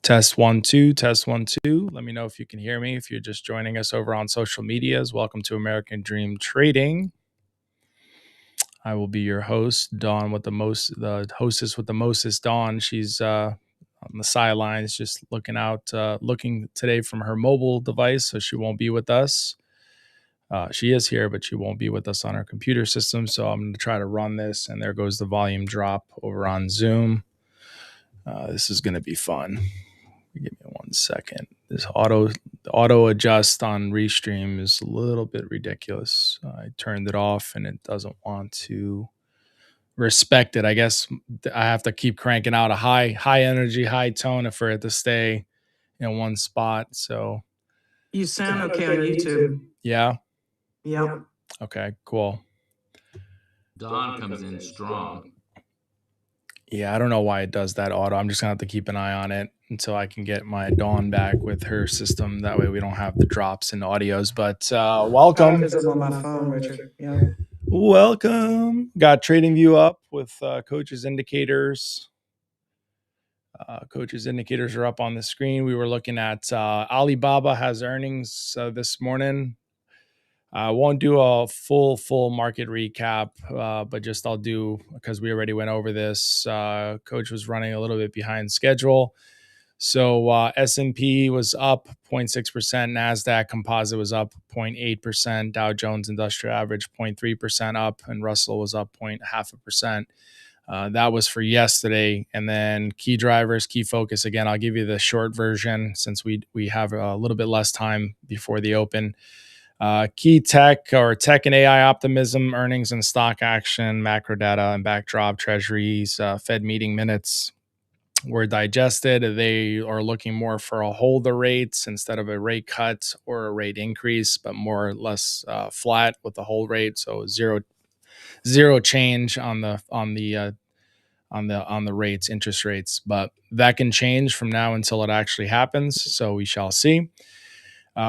Test 1 2, test 1 2. Let me know if you can hear me. If you're just joining us over on social medias, welcome to American Dream Trading. I will be your host, Dawn, the hostess with the mostest, Dawn. She's on the sidelines, just looking today from her mobile device, so she won't be with us. She is here, but she won't be with us on our computer system. So I'm going to try to run this, and there goes the volume drop over on Zoom. This is going to be fun. Give me 1 second. This auto adjust on Restream is a little bit ridiculous. I turned it off and it doesn't want to respect it. I guess I have to keep cranking out a high energy, high tone for it to stay in one spot. So you sound okay on YouTube. Yeah. Yep. Okay, cool. Dawn comes in strong. Yeah, I don't know why it does that auto. I'm just gonna have to keep an eye on it until I can get my Dawn back with her system. That way we don't have the drops in audios. But welcome. On my phone, Richard. Yeah. Welcome. Got TradingView up with coaches indicators. Coaches indicators are up on the screen. We were looking at Alibaba has earnings this morning. I won't do a full market recap, but just I'll do, because we already went over this. Coach was running a little bit behind schedule. So S&P was up 0.6%, NASDAQ composite was up 0.8%, Dow Jones Industrial Average 0.3% up, and Russell was up 0.5%. That was for yesterday. And then key drivers, key focus. Again, I'll give you the short version since we have a little bit less time before the open. Key tech and AI optimism, earnings and stock action, macro data and backdrop, treasuries, Fed meeting minutes were digested. They are looking more for a hold the rates instead of a rate cut or a rate increase, but more or less flat with the hold rate. So zero change on the rates, interest rates, but that can change from now until it actually happens. So we shall see.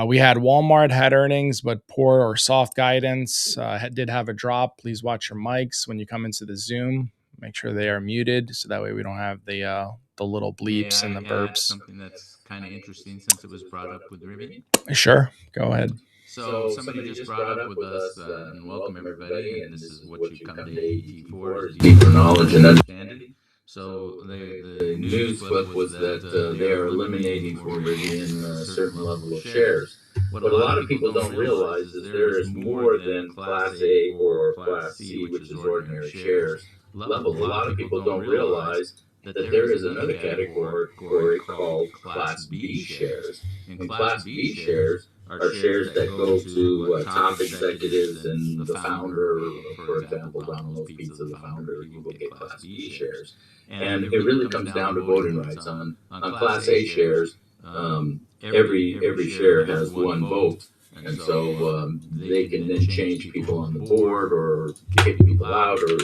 We had Walmart had earnings, but poor or soft guidance. Did have a drop. Please watch your mics when you come into the Zoom. Make sure they are muted, so that way we don't have the little bleeps and the burps. Something that's kind of interesting since it was brought up with Rivian. Sure, go ahead. So somebody just brought up with us, and welcome everybody. And this is what you come to AET for: is deeper knowledge and understanding. So the news clip was that they are eliminating for Rivian a certain level of shares. What a lot of people don't realize is there is more than Class A or Class C, which is ordinary shares, level. A lot of people don't realize that there is another category called Class B shares. And Class B shares are shares that go to top executives and the founder. For example, Domino's Pizza, the founder, he will get Class B shares. And it really comes down to voting rights. On Class A shares, every share has one vote. And so they can then change people on the board or kick people out or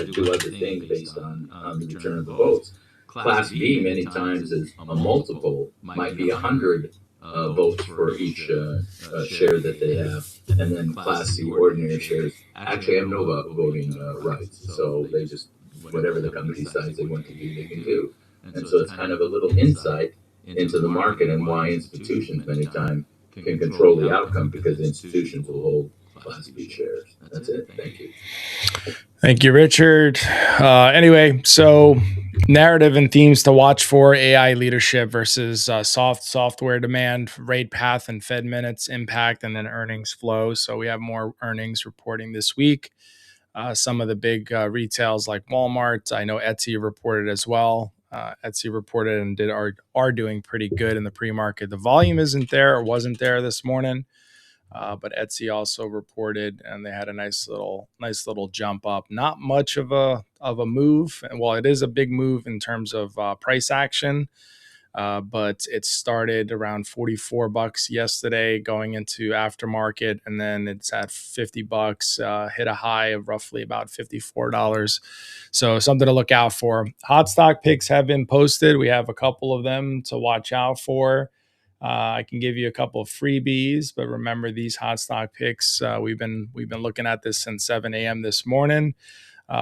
do other things based on the return of the votes. Class B many times is a multiple, might be 100 votes for each share that they have. And then Class C ordinary shares actually have no voting rights. So they just, whatever the company decides they want to do, they can do. And so it's kind of a little insight into the market and why institutions many times can control the outcome, because institutions will hold Class B shares. That's it. Thank you. Thank you, Richard. Anyway, so narrative and themes to watch for: AI leadership versus software demand, rate path and Fed minutes impact, and then earnings flow. So we have more earnings reporting this week. Some of the big retails like Walmart. I know Etsy reported as well. Etsy reported and are doing pretty good in the pre-market. The volume isn't there or wasn't there this morning. But Etsy also reported, and they had a nice little jump up. Not much of a move. Well, it is a big move in terms of price action, but it started around $44 yesterday, going into aftermarket, and then it's at $50. Hit a high of roughly about $54. So something to look out for. Hot stock picks have been posted. We have a couple of them to watch out for. I can give you a couple of freebies, but remember these hot stock picks. We've been looking at this since 7 a.m. this morning.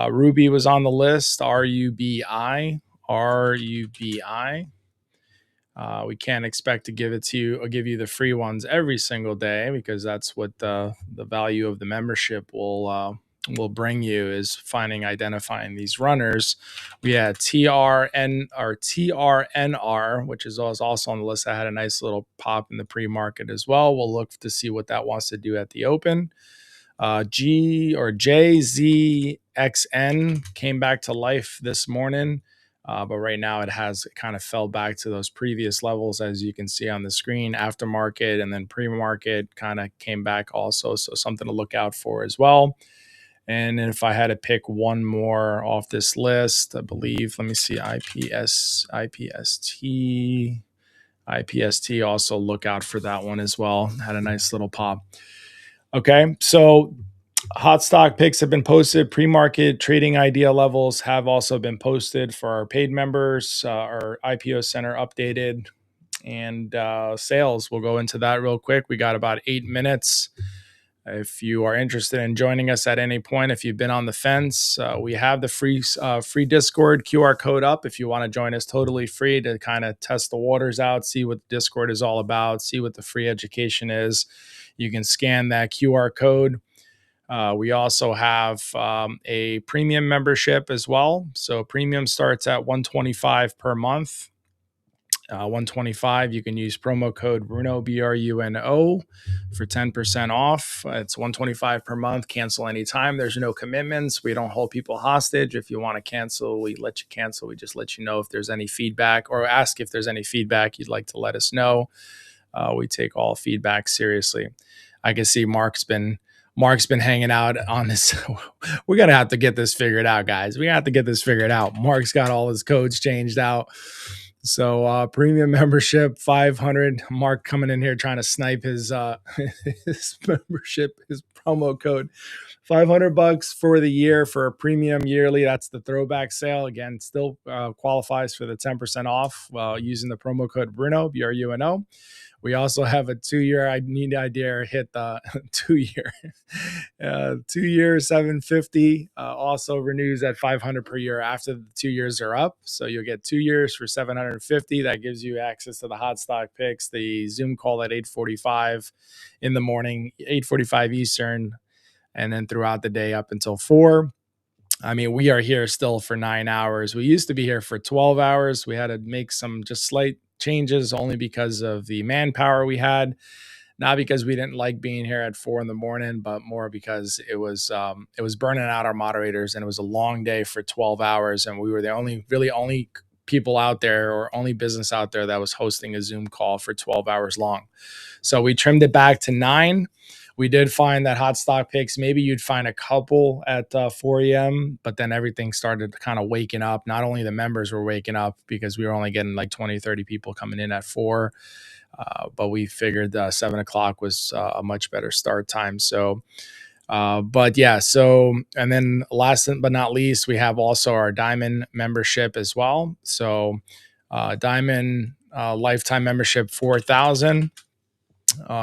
Ruby was on the list. RUBI. We can't expect to give it to you or give you the free ones every single day, because that's what the value of the membership will bring you, is identifying these runners. We had TRNR, which is also on the list. I had a nice little pop in the pre-market as well. We'll look to see what that wants to do at the open. JZXN came back to life this morning. But right now it kind of fell back to those previous levels, as you can see on the screen. Aftermarket and then pre-market kind of came back also, so something to look out for as well. And if I had to pick one more off this list, I believe, let me see, IPST, also look out for that one as well. Had a nice little pop. Okay, so hot stock picks have been posted. Pre-market trading idea levels have also been posted for our paid members. Our IPO center updated, and sales. We'll go into that real quick. We got about 8 minutes. If you are interested in joining us at any point, if you've been on the fence, we have the free Discord QR code up. If you want to join us, totally free to kind of test the waters out, see what Discord is all about, see what the free education is. You can scan that QR code. We also have a premium membership as well. So premium starts at $125 per month. $125. You can use promo code Bruno, BRUNO, for 10% off. It's $125 per month. Cancel anytime. There's no commitments. We don't hold people hostage. If you want to cancel, we let you cancel. We just let you know if there's any feedback, or ask if there's any feedback you'd like to let us know. We take all feedback seriously. I can see Mark's been hanging out on this. We're going to have to get this figured out, guys. We have to get this figured out. Mark's got all his codes changed out. So premium membership, 500. Mark coming in here trying to snipe his his membership, his promo code. $500 for the year for a premium yearly. That's the throwback sale. Again, still qualifies for the 10% off using the promo code Bruno, BRUNO. We also have a 2-year. I need idea hit the 2-year. 2-year 750 also renews at 500 per year after the 2 years are up. So you'll get 2 years for 750. That gives you access to the hot stock picks, the Zoom call at 8:45 in the morning, 8:45 Eastern, and then throughout the day up until 4. I mean, we are here still for 9 hours. We used to be here for 12 hours. We had to make some just slight changes only because of the manpower we had, not because we didn't like being here at 4 a.m, but more because it was burning out our moderators, and it was a long day for 12 hours. And we were the only people out there, or only business out there, that was hosting a Zoom call for 12 hours long. So we trimmed it back to 9. We did find that hot stock picks, maybe you'd find a couple at 4 a.m., but then everything started kind of waking up. Not only the members were waking up, because we were only getting like 20, 30 people coming in at 4, but we figured 7 o'clock was a much better start time. So, but yeah, so, and then last but not least, we have also our Diamond membership as well. So Diamond lifetime membership, 4,000.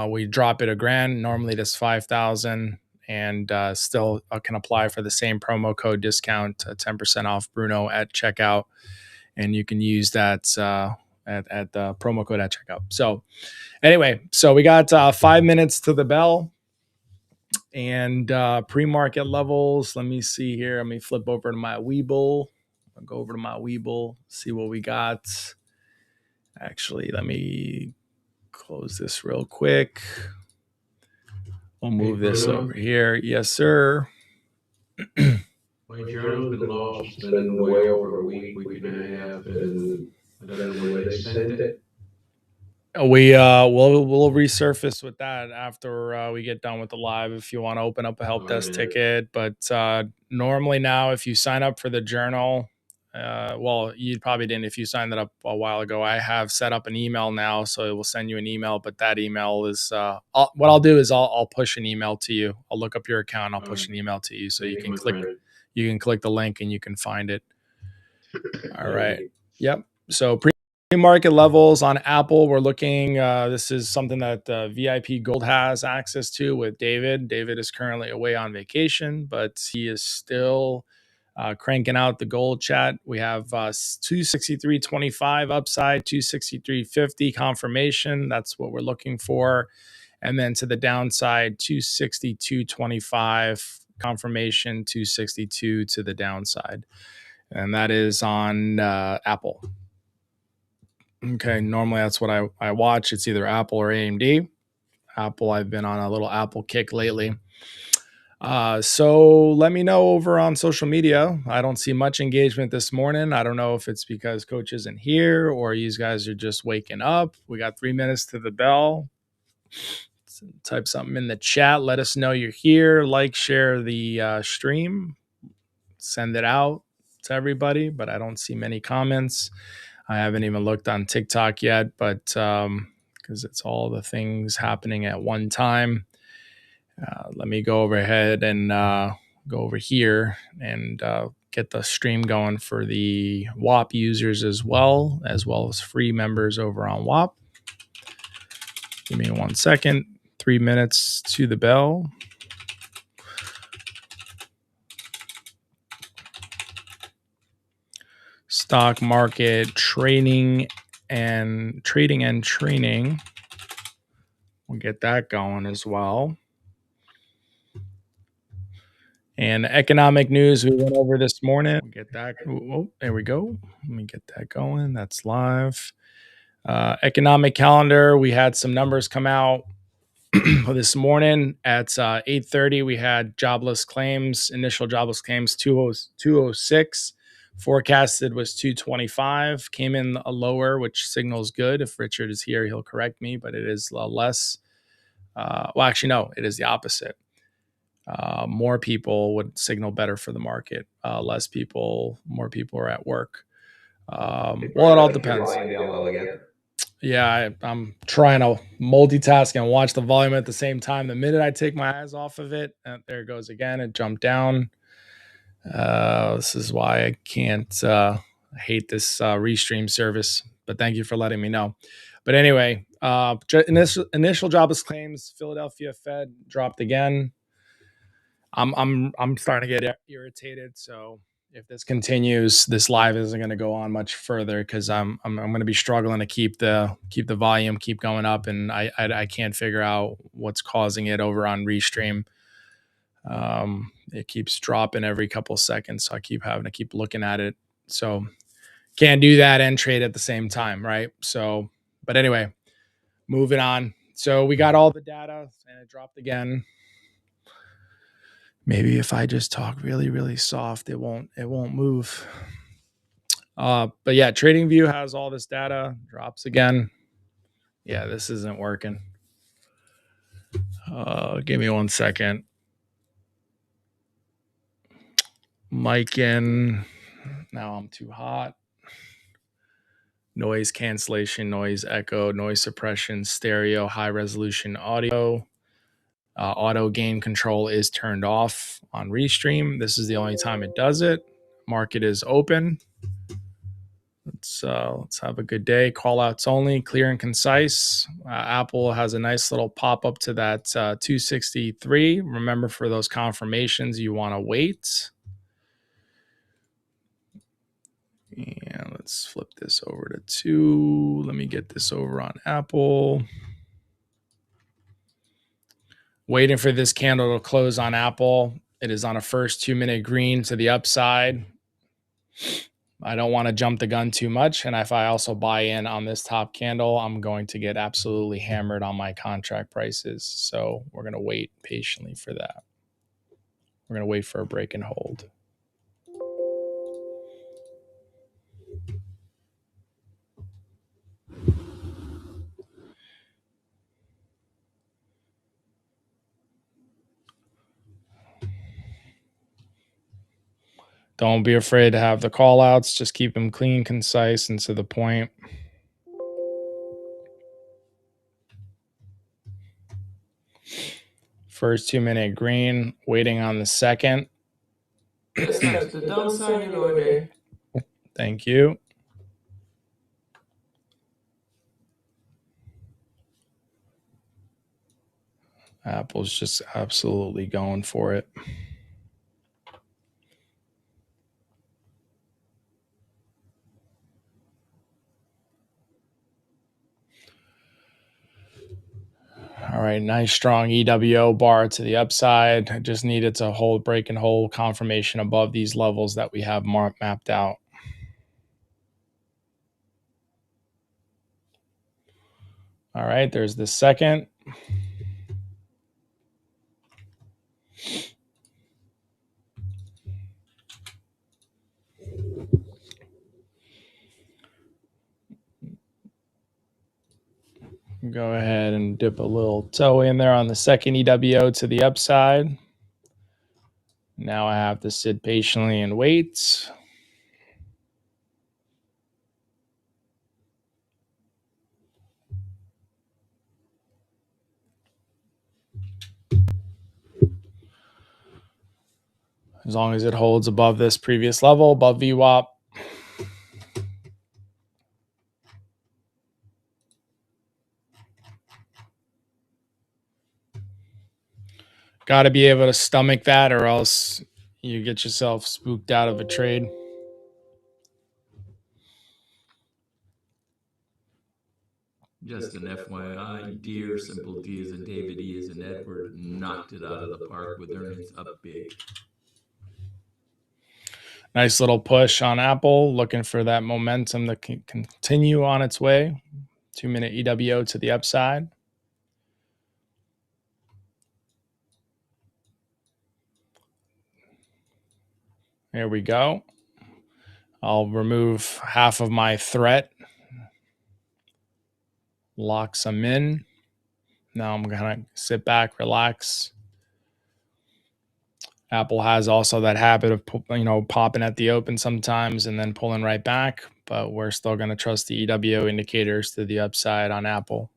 We drop it $1,000. Normally that's 5,000, and still can apply for the same promo code discount, 10% off Bruno at checkout, and you can use that at the promo code at checkout. So anyway, so we got 5 minutes to the bell, and pre-market levels. Let me see here. Let me flip over to my Webull. I'll go over to my Webull, see what we got. Actually, let me close this real quick. We'll move this over here. Yes, sir. My journal's been lost. It's been way over a week and a half, and I don't know where they sent it. We'll resurface with that after we get done with the live, if you want to open up a help desk ticket. But normally now, if you sign up for the journal, well, you probably didn't if you signed that up a while ago. I have set up an email now, so it will send you an email. But that email is what I'll do is I'll push an email to you. I'll look up your account. I'll push an email to you, so you can click the link and you can find it. All right. Yep. So pre-market levels on Apple, we're looking. This is something that VIP Gold has access to with David. David is currently away on vacation, but he is still cranking out the gold chat. We have 263.25 upside, 263.50 confirmation. That's what we're looking for. And then to the downside, 262.25 confirmation, 262 to the downside. And that is on Apple. Okay, normally that's what I watch. It's either Apple or AMD. Apple, I've been on a little Apple kick lately. So let me know over on social media. I don't see much engagement this morning. I don't know if it's because coach isn't here or you guys are just waking up. We got 3 minutes to the bell. So type something in the chat. Let us know you're here. Like, share the stream. Send it out to everybody, but I don't see many comments. I haven't even looked on TikTok yet, but because it's all the things happening at one time. Let me go overhead and go over here and get the stream going for the WAP users as well as free members over on WAP. Give me 1 second. 3 minutes to the bell. Stock market training and training. We'll get that going as well. And economic news we went over this morning. We'll get that. Oh, there we go. Let me get that going. That's live. Economic calendar. We had some numbers come out this morning at 8:30. We had jobless claims, initial jobless claims 206. Forecasted was 225. Came in a lower, which signals good. If Richard is here, he'll correct me, but it is less. Well, actually, no, it is the opposite. More people would signal better for the market. Less people, more people are at work. Well, it all depends. Yeah, I'm trying to multitask and watch the volume at the same time. The minute I take my eyes off of it, there it goes again. It jumped down. This is why I can't. I hate this Restream service. But thank you for letting me know. But anyway, initial jobless claims, Philadelphia Fed dropped again. I'm starting to get irritated. So if this continues, this live isn't going to go on much further because I'm going to be struggling to keep the volume keep going up, and I can't figure out what's causing it over on Restream. It keeps dropping every couple of seconds, so I keep having to keep looking at it. So can't do that and trade at the same time, right? So, but anyway, moving on. So we got all the data, and it dropped again. Maybe if I just talk really, really soft, it won't move. But yeah, TradingView has all this data, drops again. Yeah, this isn't working. Give me 1 second. Mic in. Now I'm too hot. Noise cancellation, noise echo, noise suppression, stereo, high resolution audio. Auto gain control is turned off on Restream. This is the only time it does it. Market is open. Let's have a good day. Call outs only, clear and concise. Apple has a nice little pop up to that 263. Remember, for those confirmations, you want to wait. And let's flip this over to 2. Let me get this over on Apple. Waiting for this candle to close on Apple. It is on a first 2-minute green to the upside. I don't want to jump the gun too much. And if I also buy in on this top candle, I'm going to get absolutely hammered on my contract prices. So we're going to wait patiently for that. We're going to wait for a break and hold. Don't be afraid to have the call outs. Just keep them clean, concise, and to the point. First 2-minute green, waiting on the second. That's the downside, you know, there. Thank you. Apple's just absolutely going for it. All right, nice strong EWO bar to the upside. I just needed to hold break and hold confirmation above these levels that we have mapped out. All right, there's the second. Go ahead and dip a little toe in there on the second EWO to the upside. Now I have to sit patiently and wait. As long as it holds above this previous level, above VWAP. Got to be able to stomach that, or else you get yourself spooked out of a trade. Just an FYI, Deer, Simple D as in David, E as in Edward, knocked it out of the park with earnings up big. Nice little push on Apple, looking for that momentum to continue on its way. 2-minute EWO to the upside. There we go. I'll remove half of my threat. Lock some in. Now I'm going to sit back, relax. Apple has also that habit of, popping at the open sometimes and then pulling right back, but we're still going to trust the EWO indicators to the upside on Apple.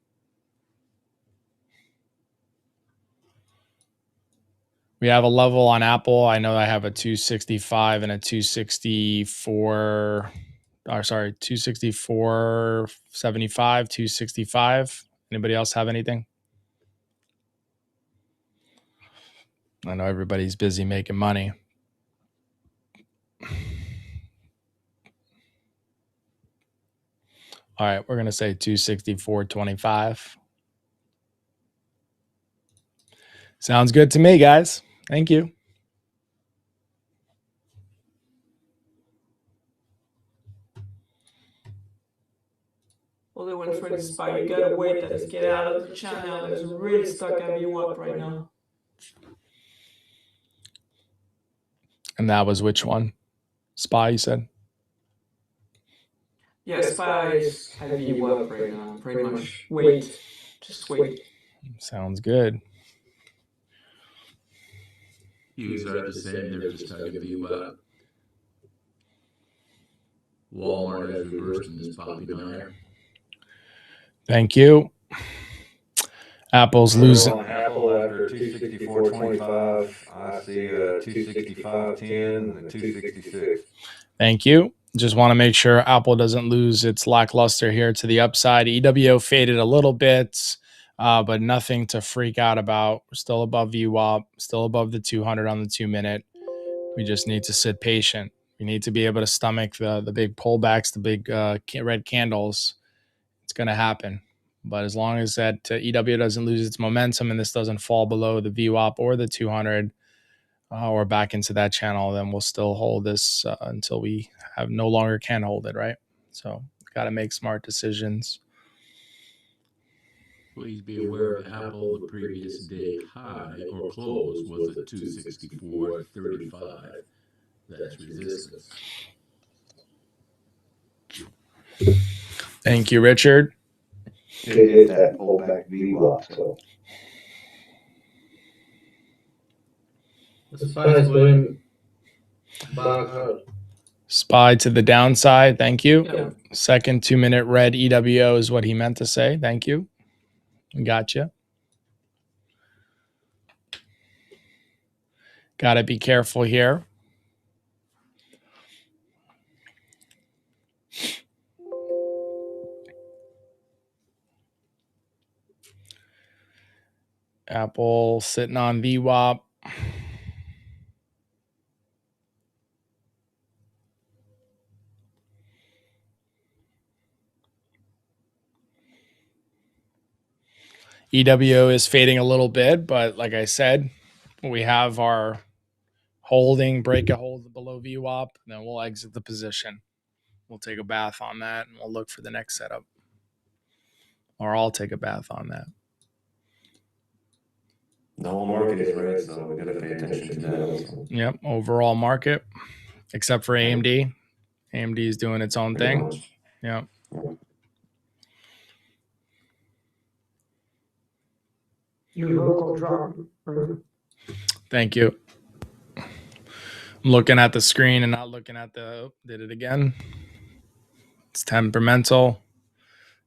We have a level on Apple. I know I have a 265 and a 264. 264.75, 265. Anybody else have anything? I know everybody's busy making money. All right, we're going to say 264.25. Sounds good to me, guys. Thank you. Well, they went for the SPY. You gotta wait that it's get out of the channel. It's really stuck at VWAP right now. And that was which one? SPY, you said? Yeah, SPY is at VWAP right now. Pretty much wait. Just wait. Sounds good. Hues are the same, they're just tugging VWAP. Walmart has reversed and is popping higher. Thank you. Apple's losing. On Apple after 264.25, I see a 265.10 and a 266. Thank you. Just want to make sure Apple doesn't lose its lackluster here to the upside. EWO faded a little bit, but nothing to freak out about. We're still above VWAP, still above the 200 on the 2-minute. We just need to sit patient. We need to be able to stomach the big pullbacks, the big red candles. It's going to happen. But as long as that EW doesn't lose its momentum and this doesn't fall below the VWAP or the 200 or back into that channel, then we'll still hold this until we have no longer can hold it, right? So got to make smart decisions. Please be aware of Apple. The previous day high or close was at 264.35. That's resistance. Thank you, Richard. It hit that pullback VWAP, so. The SPY's going back. SPY to the downside. Thank you. Yeah. Second 2-minute red EWO is what he meant to say. Thank you. Gotcha. Got to be careful here. Apple sitting on VWAP. EWO is fading a little bit, but like I said, we have our break a hold below VWAP, then we'll exit the position. We'll take a bath on that and we'll look for the next setup. Or I'll take a bath on that. The whole market is red, so we got to pay attention to that also. Yep, overall market, except for AMD. AMD is doing its own thing. Yep. Your local drop. Thank you. I'm looking at the screen and not looking at did it again. It's temperamental.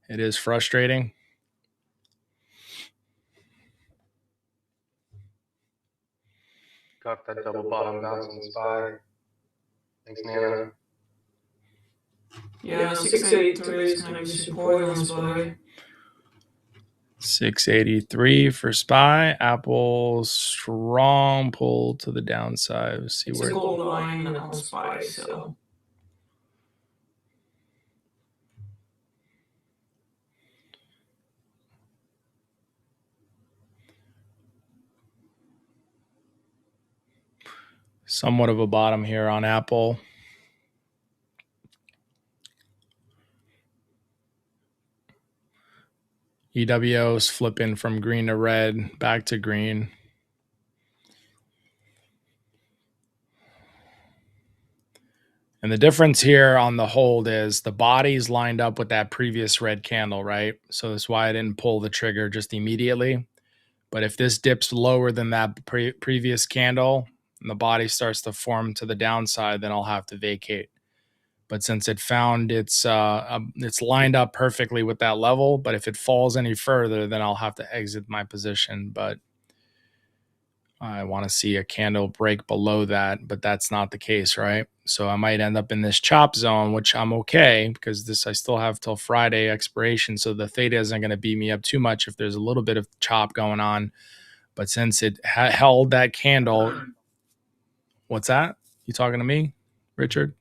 It is frustrating. Got that double bottom bounce on SPY. Thanks, Nana. Yeah, 683 is going to be support on SPY. 683 for SPY. Apple strong pull to the downside. Let's see It's where a gold line on SPY, so. somewhat of a bottom here on Apple. EWO's flipping from green to red, back to green. And the difference here on the hold is the body's lined up with that previous red candle, right? So that's why I didn't pull the trigger just immediately. But if this dips lower than that previous candle and the body starts to form to the downside, then I'll have to vacate. But since it found it's lined up perfectly with that level, but if it falls any further, then I'll have to exit my position. But I want to see a candle break below that, but that's not the case, right? So I might end up in this chop zone, which I'm okay because I still have till Friday expiration. So the theta isn't going to beat me up too much if there's a little bit of chop going on. But since it held that candle, what's that? You talking to me, Richard?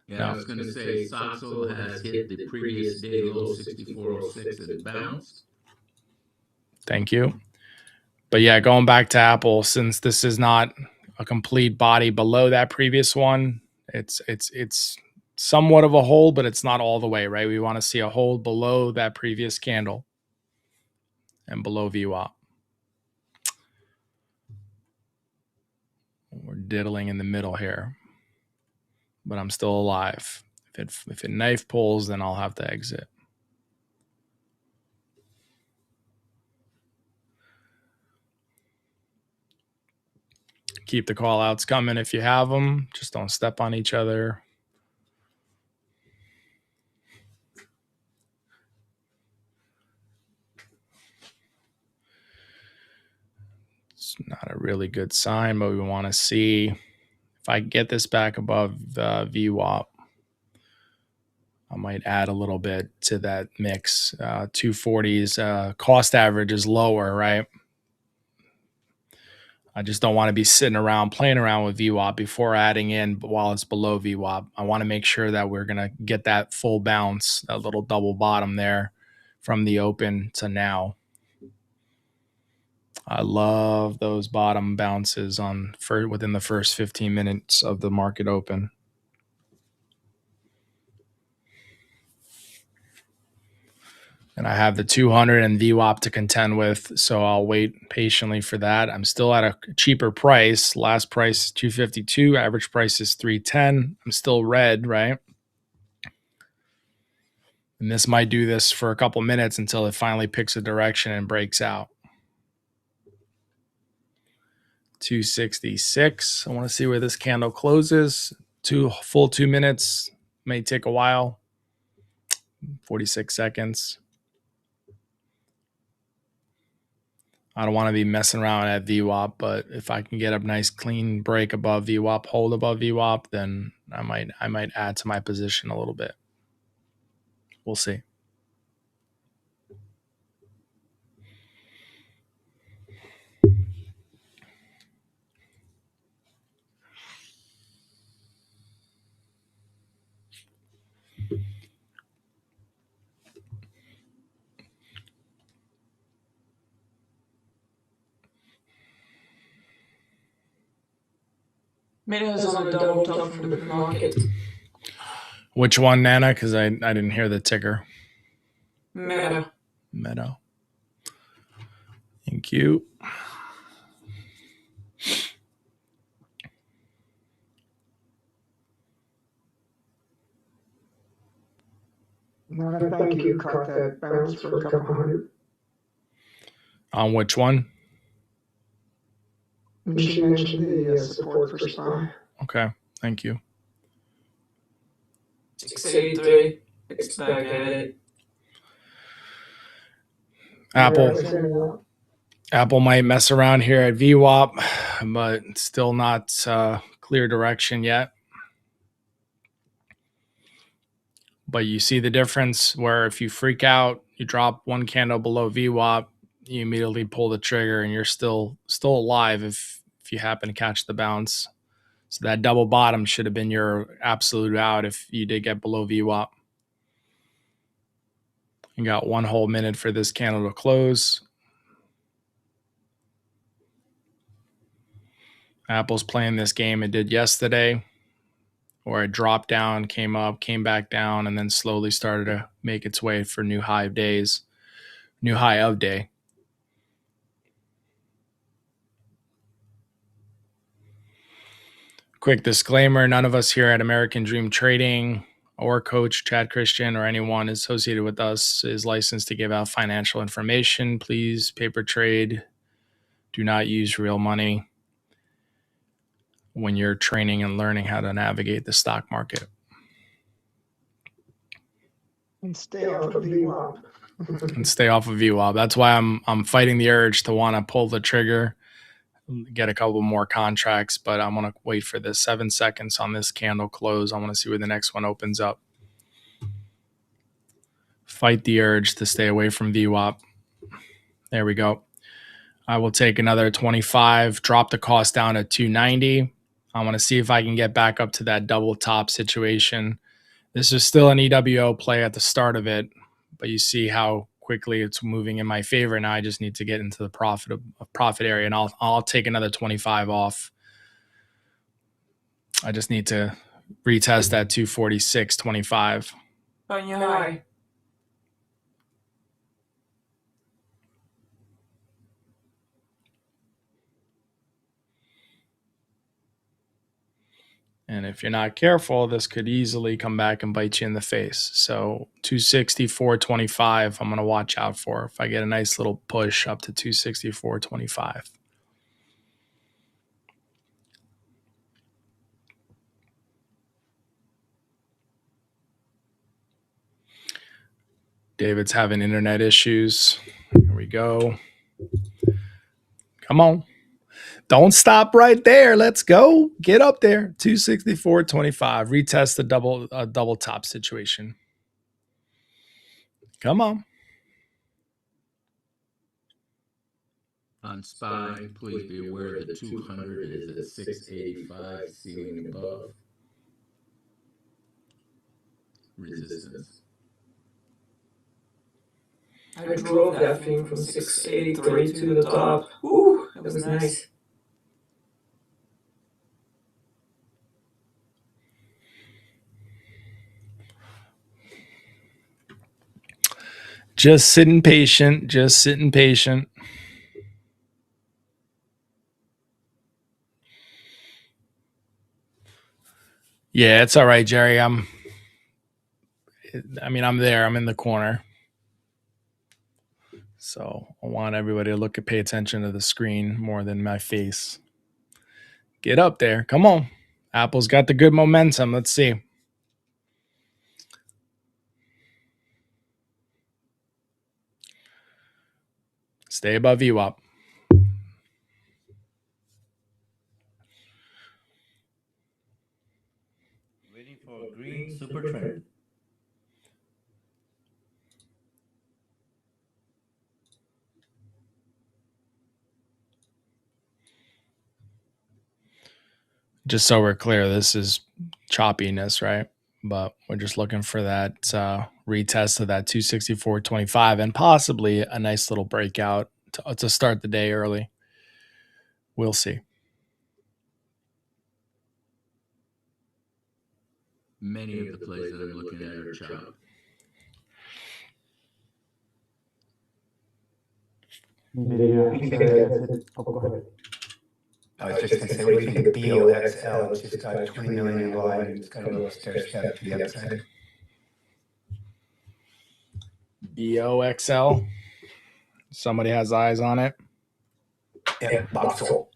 Yeah, No. I was going to say Saxo has hit the previous day low 64.06 and bounced. Thank you. But yeah, going back to Apple, since this is not a complete body below that previous one, it's somewhat of a hold, but it's not all the way, right? We want to see a hold below that previous candle and below VWAP. We're diddling in the middle here, but I'm still alive. If it knife pulls, then I'll have to exit. Keep the call outs coming if you have them. Just don't step on each other. It's not a really good sign, but we want to see if I get this back above the VWAP. I might add a little bit to that mix. 240s cost average is lower, right? I just don't want to be sitting around playing around with VWAP before adding in while it's below VWAP. I want to make sure that we're going to get that full bounce, that little double bottom there from the open to now. I love those bottom bounces within the first 15 minutes of the market open. And I have the 200 and VWAP to contend with, so I'll wait patiently for that. I'm still at a cheaper price. Last price is 252. Average price is 310. I'm still red, right? And this might do this for a couple minutes until it finally picks a direction and breaks out. 266. I want to see where this candle closes. Full 2 minutes. May take a while. 46 seconds. I don't want to be messing around at VWAP, but if I can get a nice clean break above VWAP, hold above VWAP, then I might add to my position a little bit. We'll see. Meta is on a double top from the pre-market. Which one, Nana? Because I didn't hear the ticker. Meta. Meta. Thank you. No, thank you. Caught that bounce for a couple hundred. On which one? She mentioned the support for SPY. Okay, thank you. 683. It's back at it. Apple might mess around here at VWAP, but still not clear direction yet. But you see the difference where if you freak out, you drop one candle below VWAP, you immediately pull the trigger and you're still alive if you happen to catch the bounce. So that double bottom should have been your absolute out if you did get below VWAP. You got 1 whole minute for this candle to close. Apple's playing this game it did yesterday, where it dropped down, came up, came back down, and then slowly started to make its way for new high of days, new high of day. Quick disclaimer, none of us here at American Dream Trading or Coach Chad Christian or anyone associated with us is licensed to give out financial information. Please paper trade. Do not use real money when you're training and learning how to navigate the stock market. And stay off of VWAP. And stay off of VWAP. That's why I'm fighting the urge to want to pull the trigger, get a couple more contracts, but I'm going to wait for the 7 seconds on this candle close. I want to see where the next one opens up. Fight the urge to stay away from VWAP. There we go. I will take another 25, drop the cost down to 290. I want to see if I can get back up to that double top situation. This is still an EWO play at the start of it, but you see how quickly it's moving in my favor. Now I just need to get into the profit area, and I'll take another 25 off. I just need to retest that 246.25. On your high. And if you're not careful, this could easily come back and bite you in the face. So 264.25, I'm going to watch out for if I get a nice little push up to 264.25. David's having internet issues. Here we go. Come on. Don't stop right there. Let's go. Get up there. 264.25. Retest the double top situation. Come on. On SPY, please be aware that 200 is at 685, ceiling above. Resistance. I drove that thing from 683 to the top. Ooh, that was nice. Just sitting patient. Just sitting patient. Yeah, it's all right, Jerry. I'm there. I'm in the corner. So I want everybody to pay attention to the screen more than my face. Get up there. Come on. Apple's got the good momentum. Let's see. Stay above VWAP. Waiting for a green super trend. Just so we're clear, this is choppiness, right? But we're just looking for that retest of that 264.25 and possibly a nice little breakout to start the day early. We'll see. many of the plays that I'm looking at are chop. Go ahead. I was just going to say, what do you think of BOXL? It's just got 20 million in volume. It's got a little stair step to the upside. BOXL. Somebody has eyes on it. Yeah, Bob Soul.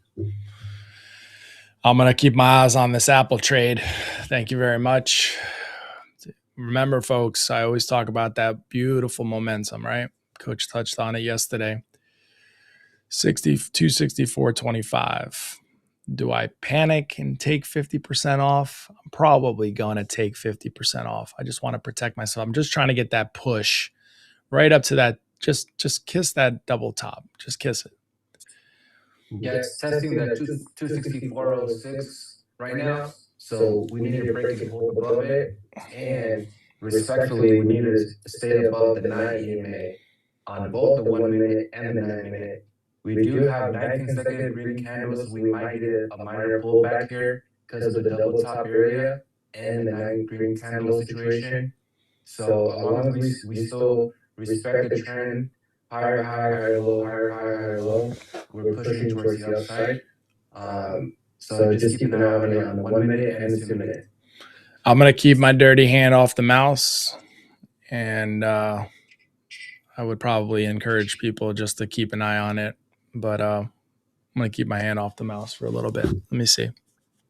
I'm going to keep my eyes on this Apple trade. Thank you very much. Remember, folks, I always talk about that beautiful momentum, right? Coach touched on it yesterday. 264.25. Do I panic and take 50% off? I'm probably going to take 50% off. I just want to protect myself. I'm just trying to get that push right up to that. Just kiss that double top. Just kiss it. Yeah, it's testing that 264.06 right now. So we need to break and hold above it. And respectfully, we need to stay above the 9 EMA on both the 1 minute and the 9 minute. We do have 9 consecutive green candles. We might get a minor pullback here because of the double top area and the 9 green candle situation. So as long as we still respect the trend, higher high, higher low, higher high, higher low, we're pushing towards the upside. So just keep an eye on it on the 1 minute and the 2 minute. I'm going to keep my dirty hand off the mouse, and I would probably encourage people just to keep an eye on it. But I'm going to keep my hand off the mouse for a little bit. Let me see.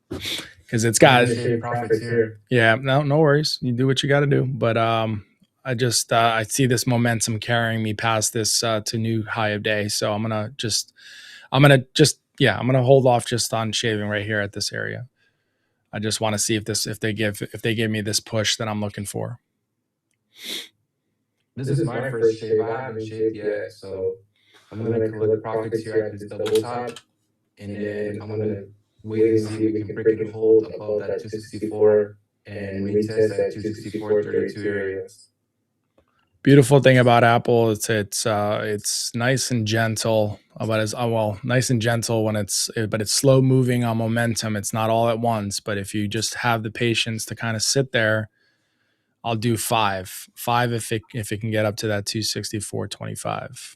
Because it's got profits here. Yeah, no worries. You do what you got to do. But I just I see this momentum carrying me past this to new high of day. So I'm gonna hold off just on shaving right here at this area. I just want to see if they give me this push that I'm looking for. This is my first shave. I haven't shaved yet, so I'm gonna collect profits here at this double top, and then I'm gonna wait and see if we can break and hold above that 264 and retest that 264.32 area. Beautiful thing about Apple is it's nice and gentle, nice and gentle but it's slow moving on momentum. It's not all at once, but if you just have the patience to kind of sit there, I'll do five if it can get up to that 264.25.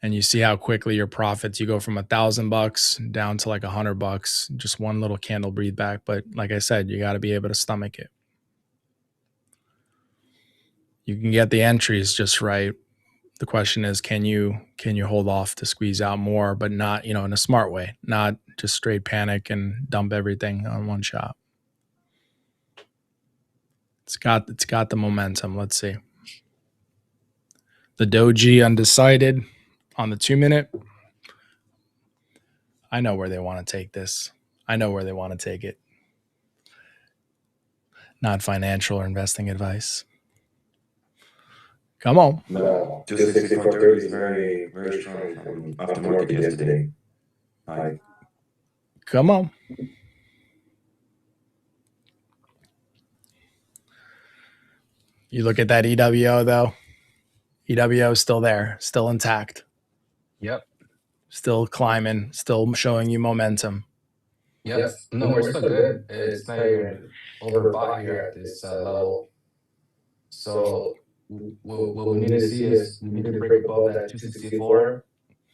And you see how quickly your profits, you go from $1,000 down to like $100, just one little candle breathe back. But like I said, you got to be able to stomach it. You can get the entries just right. The question is, can you hold off to squeeze out more, but not, in a smart way, not just straight panic and dump everything on one shot. It's got the momentum. Let's see. The Doji undecided on the 2 minute. I know where they want to take this. I know where they want to take it. Not financial or investing advice. Come on. No, 264.30 is very, very strong from aftermarket yesterday. Come on. You look at that EWO though. EWO is still there, still intact. Yep. Still climbing, still showing you momentum. Yep. No, we're still good. It's not even overbought here at this level. So what we need to see is we need to break above that 264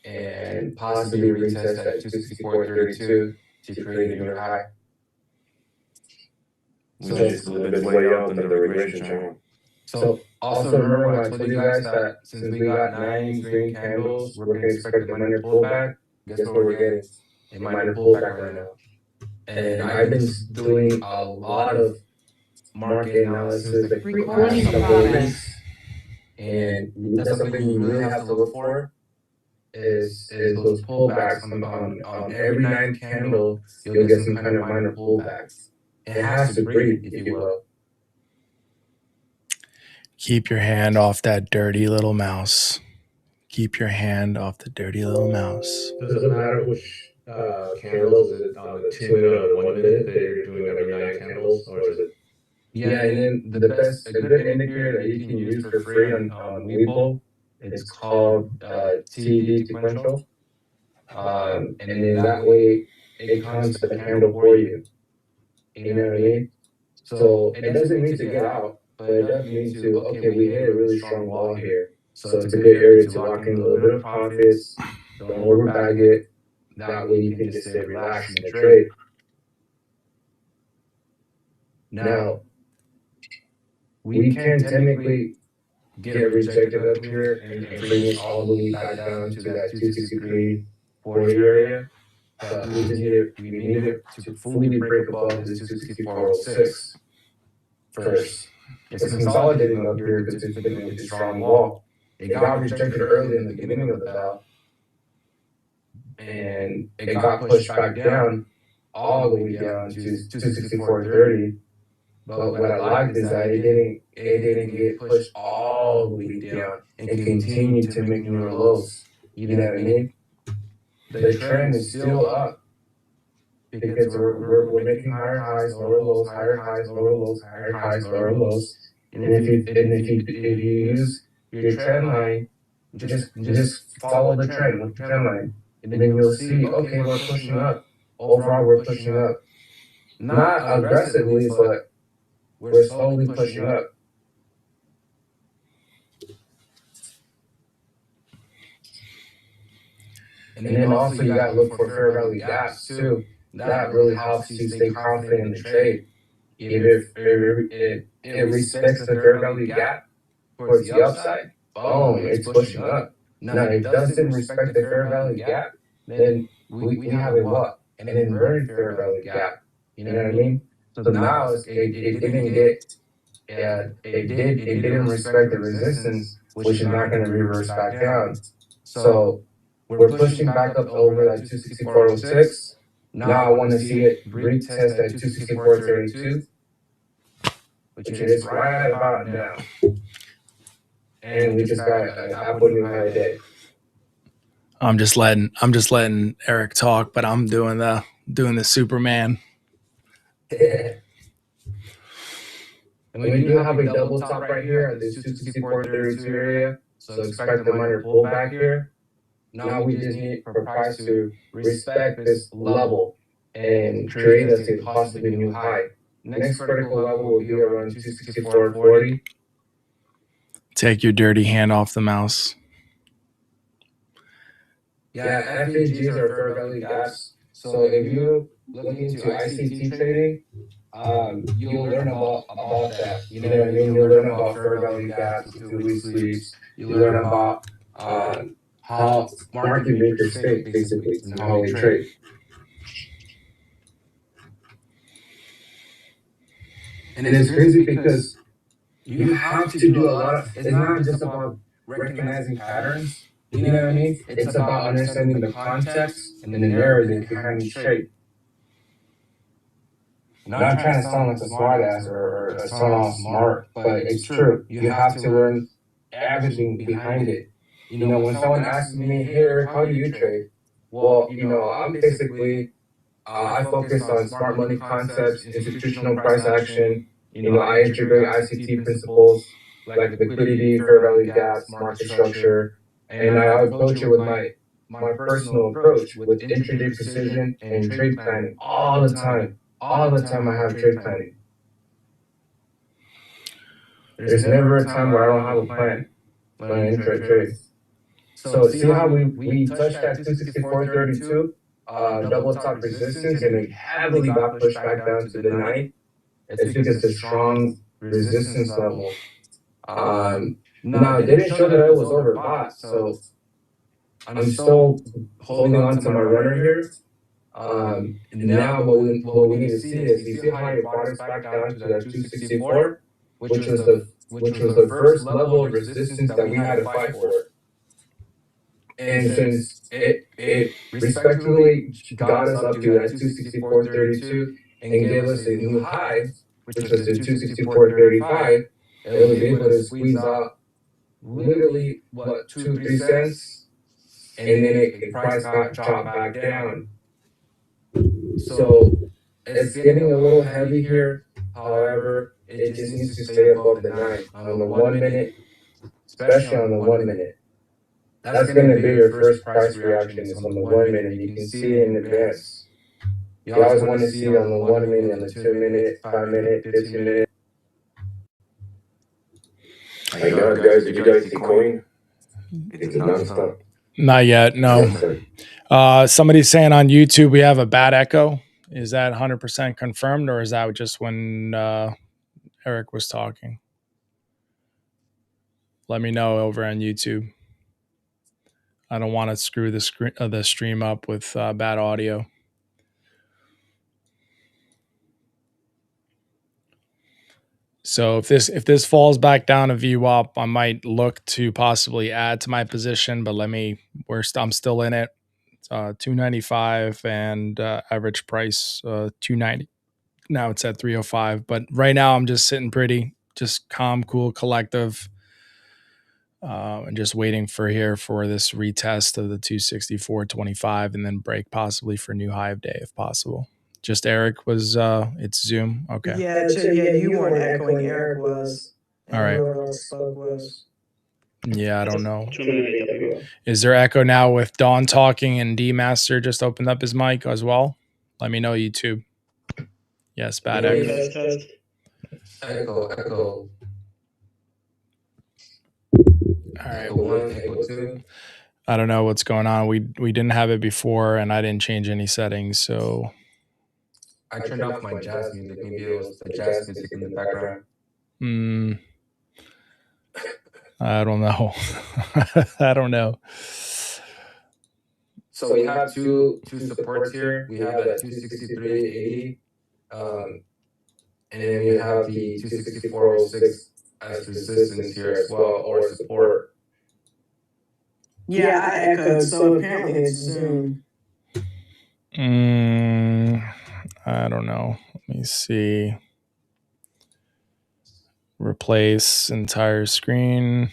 and possibly retest that 264.32 to create a new high. Which is a little bit way out under the regression channel. So also remember when I told you guys that since we got 9 green candles, we're going to expect a minor pullback. Guess what we're getting? A minor pullback right now. And I've been doing a lot of market analysis like the last couple of weeks. And that's something you really have to look for is those pullbacks on every 9 candle, you'll get some kind of minor pullbacks. It has to breathe, if you will. Keep your hand off that dirty little mouse. Keep your hand off the dirty little mouse. Does it matter which candles? Is it on the 2 minute or the 1 minute that you're doing every 9 candles, or is it? Yeah, and then a good indicator that you can use for free on Webull, it's called TD sequential. And then that way it counts the candle for you. You know what I mean? So it doesn't mean to get out, but it does mean to, okay, we hit a really strong wall here. So it's a good area to lock in a little bit of profits. Don't overbag it. That way you can just stay relaxed in the trade. Now, we can technically get rejected up here and bring us all the way back down to that 263.40 area. But we need it to fully break above this 264.06 first. It's consolidating up here because it's been a really strong wall. It got rejected early in the beginning of the bell, and it got pushed back down all the way down to 264.30. But what I liked is that it didn't get pushed all the way down and continued to make newer lows. You know what I mean? The trend is still up because we're making higher highs, lower lows, higher highs, lower lows, higher highs, lower lows. And if you use your trend line, just follow the trend with the trend line, and then you'll see, okay, we're pushing up. Overall, we're pushing up. Not aggressively, but we're slowly pushing up. And then also you gotta look for fair value gaps too. That really helps you stay confident in the trade. If it respects the fair value gap towards the upside, boom, it's pushing up. Now, if it doesn't respect the fair value gap, then we have a what? An inverted fair value gap. You know what I mean? So now it didn't get it didn't respect the resistance, which is not going to reverse back down. So we're pushing back up over that 264.06. Now I want to see it retest that 264.32, which is right about now. And we just got an Apple new high day. I'm just letting Eric talk, but I'm doing the Superman. And we do have a double top right here at this 264.32 area. So expect a minor pullback here. Now we just need for price to respect this level and create us a possibly new high. Next critical level will be around 264.40. Take your dirty hand off the mouse. Yeah, FAGs are fair value gaps. So if you look into ICT trading, you'll learn about that. You know what I mean? You'll learn about fair value gaps, 2-week sweeps. You learn about how market makers think, basically, and how they trade. And it's crazy because you have to do a lot of, it's not just about recognizing patterns, you know what I mean? It's about understanding the context and the narrative behind each trade. Not trying to sound like a smart ass or sound all smart, but it's true. You have to learn everything behind it. You know, when someone asks me, hey, Eric, how do you trade? Well, you know, I'm basically, I focus on smart money concepts, institutional price action. You know, I integrate ICT principles like liquidity, fair value gaps, market structure, and I approach it with my personal approach with intraday precision and trade planning all the time. All the time I have trade planning. There's never a time where I don't have a plan when I enter a trade. So see how we touched that 264.32 double top resistance and it heavily got pushed back down to the 9. It's because it's a strong resistance level. Now it didn't show that I was overbought, so I'm still holding on to my runner here. Now what we need to see is you see how it brought us back down to that 264, which was the first level of resistance that we had to fight for. And since it respectfully got us up to that 264.32 and gave us a new high, which was the 264.35, it was able to squeeze out literally what 2-3 cents, and then it price got chopped back down. So it's getting a little heavy here. However, it just needs to stay above the 9 on the 1 minute, especially on the 1 minute. That's going to be your first price reaction is on the 1 minute. You can see it in advance. You always want to see on the 1 minute, on the 2 minute, 5 minute, 15 minute. Hey guys, did you guys see coin? It's nonstop. Not yet. No. Somebody's saying on YouTube we have a bad echo. Is that 100% confirmed, or is that just when Eric was talking? Let me know over on YouTube. I don't want to screw the stream up with bad audio. So if this falls back down to VWAP, I might look to possibly add to my position. But I'm still in it. It's 295 and average price 290. Now it's at 305. But right now I'm just sitting pretty, just calm, cool, collective. And just waiting for this retest of the 264.25 and then break possibly for new high of day if possible. Just Eric was it's Zoom. Okay. Yeah, you weren't echoing. Eric was. All right. Whoever else spoke was. Yeah, I don't know. Is there echo now with Dawn talking and D Master just opened up his mic as well? Let me know, YouTube. Yes, bad echo. Echo. All right. Echo 1, echo 2. I don't know what's going on. We didn't have it before, and I didn't change any settings, so I turned off my jazz music. Maybe it was the jazz music in the background. I don't know. I don't know. So we have two supports here. We have that 263.80, and then we have the 264.06 as resistance here as well, or support. Yeah, I echoed, so apparently it's Zoom. I don't know. Let me see. Replace entire screen.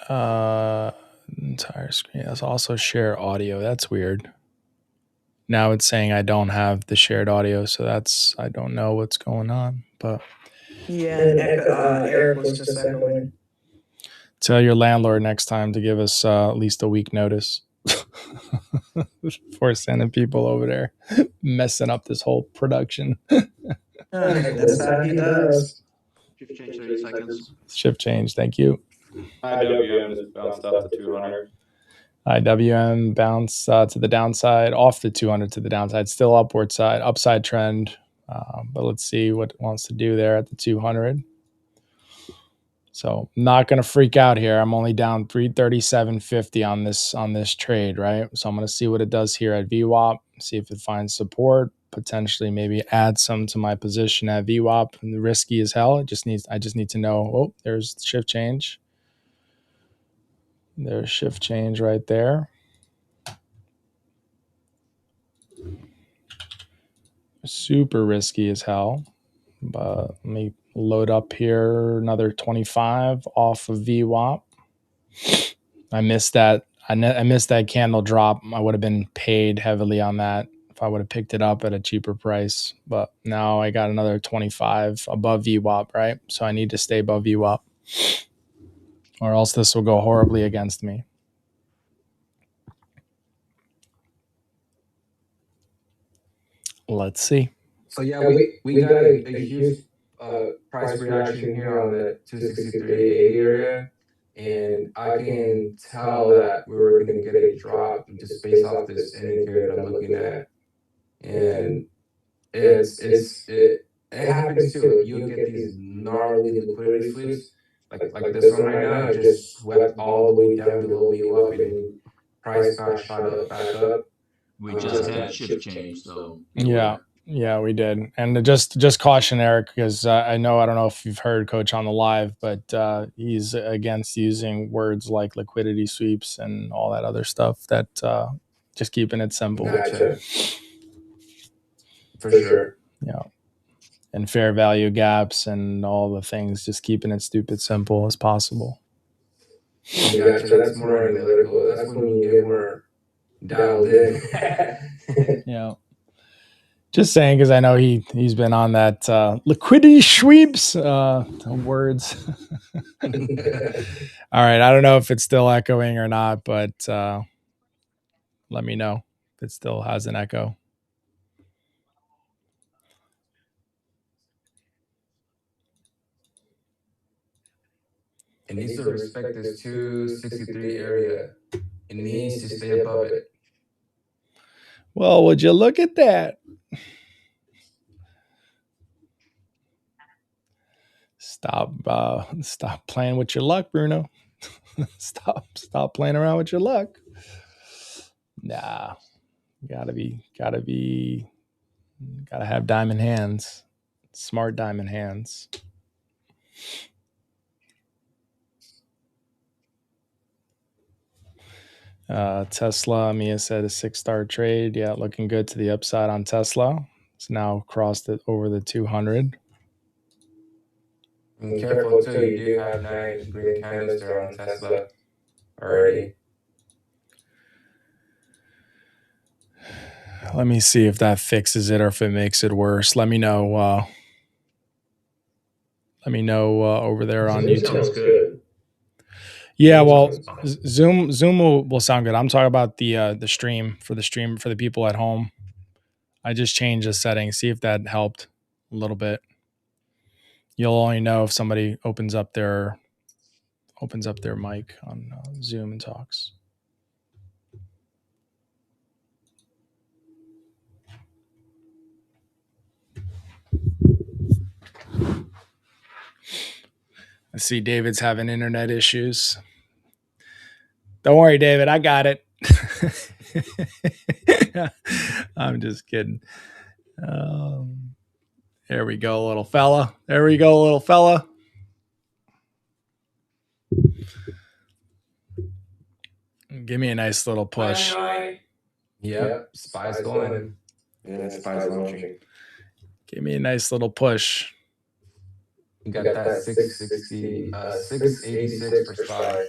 Entire screen. Let's also share audio. That's weird. Now it's saying I don't have the shared audio, so I don't know what's going on. But yeah, and Eric was just echoing. Tell your landlord next time to give us at least a week notice before sending people over there, messing up this whole production. That's how he does. Shift change 30 seconds. Shift change. Thank you. IWM just bounced off the 200. IWM bounce to the downside, off the 200 to the downside, still upside trend. But let's see what it wants to do there at the 200. So not going to freak out here. I'm only down 337.50 on this trade, right? So I'm going to see what it does here at VWAP, see if it finds support, potentially maybe add some to my position at VWAP. And risky as hell. I just need to know. Oh, there's shift change. There's shift change right there. Super risky as hell. But let me load up here another 25 off of VWAP. I missed that. I missed that candle drop. I would have been paid heavily on that if I would have picked it up at a cheaper price. But now I got another 25 above VWAP, right? So I need to stay above VWAP, or else this will go horribly against me. Let's see. So yeah, we got a huge price reaction here on the 263.80 area, and I can tell that we were going to get a drop just based off this indicator that I'm looking at, and it happens too. You get these gnarly liquidity sweeps like this one right now. It just swept all the way down below VWAP, and then price got shot up back up. We just had shift change, so yeah, we did. And just caution Eric, because I don't know if you've heard Coach on the live, but he's against using words like liquidity sweeps and all that other stuff. That just keeping it simple. Gotcha. For sure. Yeah. And fair value gaps and all the things, just keeping it stupid simple as possible. Gotcha. That's more analytical. That's when you get more dialed in. Yeah. Just saying, because I know he's been on that liquidity sweeps words. All right. I don't know if it's still echoing or not, but Let me know if it still has an echo. It needs to respect this 263 area. It needs to stay above it. Well, would you look at that? Stop playing with your luck, Bruno. stop playing around with your luck. Nah, gotta have diamond hands, smart diamond hands. Tesla, Mia said a 6-star trade. Yeah, looking good to the upside on Tesla. It's now crossed it over the 200. And careful too, you do have 9 green candles there on Tesla already. Let me see if that fixes it or if it makes it worse. Let me know. Over there on YouTube. Sounds good. Yeah, well, Zoom will sound good. I'm talking about the stream for the people at home. I just changed the settings. See if that helped a little bit. You'll only know if somebody opens up their mic on Zoom and talks. I see David's having internet issues. Don't worry, David. I got it. I'm just kidding. There we go, little fella. There we go, little fella. Give me a nice little push. Yep, SPY's going. Yeah, SPY's launching. Give me a nice little push. You got that 660, 686 for SPY.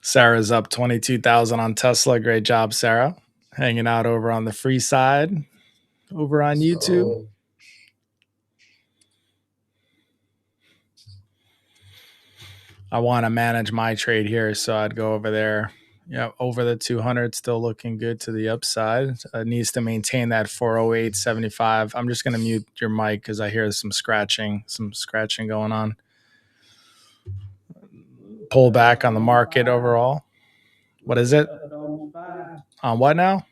Sarah's up 22,000 on Tesla. Great job, Sarah. Hanging out over on the free side, over on YouTube. I want to manage my trade here, so I'd go over there. Yeah, over the 200, still looking good to the upside. It needs to maintain that 408.75. I'm just going to mute your mic because I hear some scratching going on. Pull back on the market overall. What is it? On what now?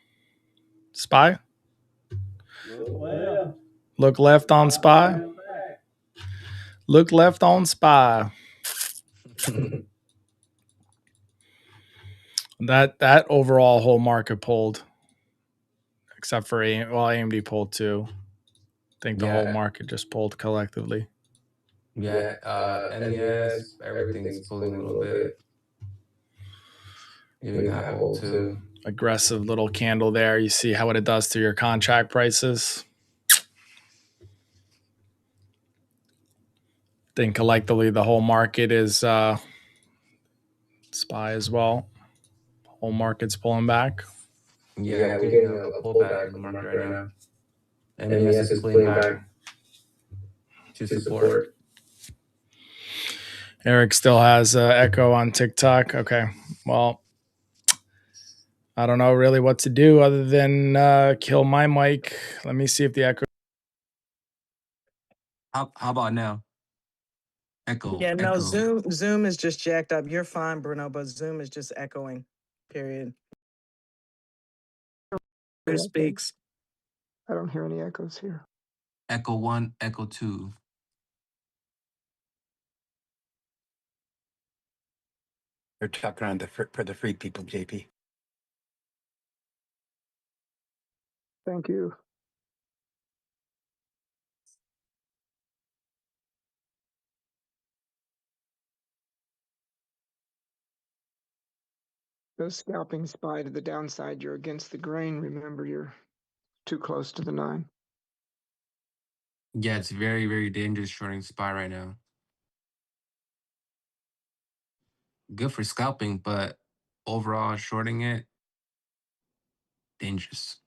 SPY? Look left on SPY. Look left on SPY. That overall whole market pulled, except for AMD pulled too. I think the whole market just pulled collectively. Yeah, NES, everything's pulling a little bit. Even Apple too. Aggressive little candle there. You see how what it does to your contract prices. I think collectively the whole market is SPY as well. Whole market's pulling back. Yeah, we're getting a pullback in the market right now. MES is pulling back to support. Eric still has echo on TikTok. Okay, well, I don't know really what to do other than kill my mic. Let me see if the echo. How about now? Echo. Yeah, no, echo. Zoom is just jacked up. You're fine, Bruno, but Zoom is just echoing. Period. Who speaks? I don't hear any echoes here. Echo 1, echo 2. They're talking around for the free people, JP. Thank you. Those scalping SPY to the downside, you're against the grain. Remember, you're too close to the 9. Yeah, it's very, very dangerous shorting SPY right now. Good for scalping, but overall shorting it, dangerous.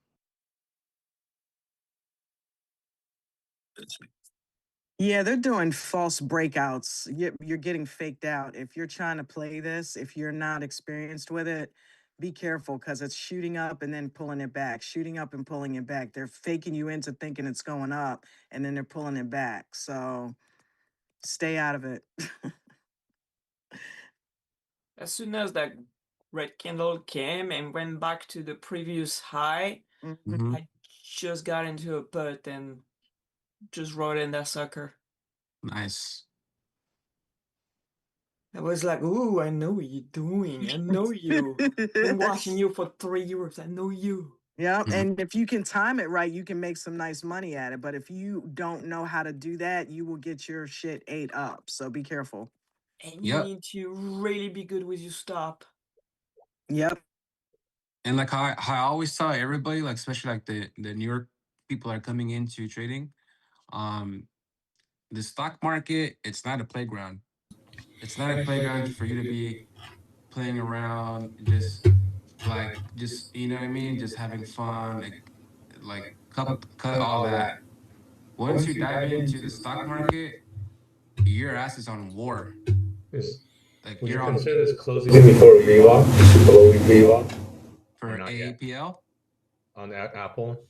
Yeah, they're doing false breakouts. You're getting faked out. If you're trying to play this, if you're not experienced with it, be careful because it's shooting up and then pulling it back, shooting up and pulling it back. They're faking you into thinking it's going up and then they're pulling it back. So stay out of it. As soon as that red candle came and went back to the previous high, Mhm. I just got into a put and just rode in that sucker. Nice. I was like, ooh, I know what you're doing. I know you. Been watching you for 3 years. I know you. Yeah, Mhm. and if you can time it right, you can make some nice money at it. But if you don't know how to do that, you will get your shit ate up. So be careful. And you Yep. need to really be good with your stop. Yep. And like how I always tell everybody, like especially like the New York people are coming into trading, um, the stock market, it's not a playground. It's not a playground for you to be playing around, just you know what I mean, just having fun, like cut all that. Once you dive into the stock market, your ass is on war. Is Like would you you're on consider this closing before VWAP, below VWAP, or for not yet AAPL. on Apple?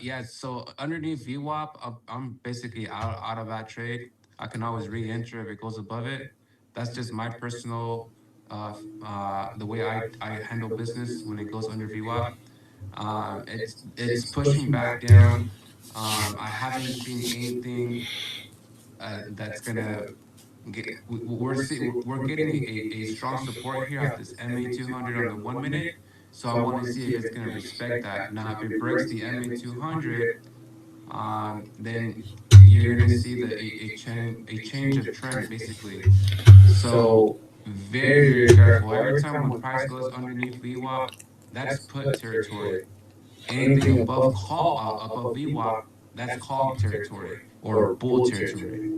Yeah. So underneath VWAP, I'm basically out of that trade. I can always re-enter if it goes above it. That's just my personal, the way I handle business when it goes under VWAP. It's pushing back down. I haven't seen anything that's gonna get. We're getting a strong support here at this MA 200 on the 1 minute. So I want to see if it's gonna respect that. Now, if it breaks the MA 200, then you're gonna see a change of trend basically. So very careful. Every time when price goes underneath VWAP, that's put territory. Anything above VWAP, that's call territory or bull territory.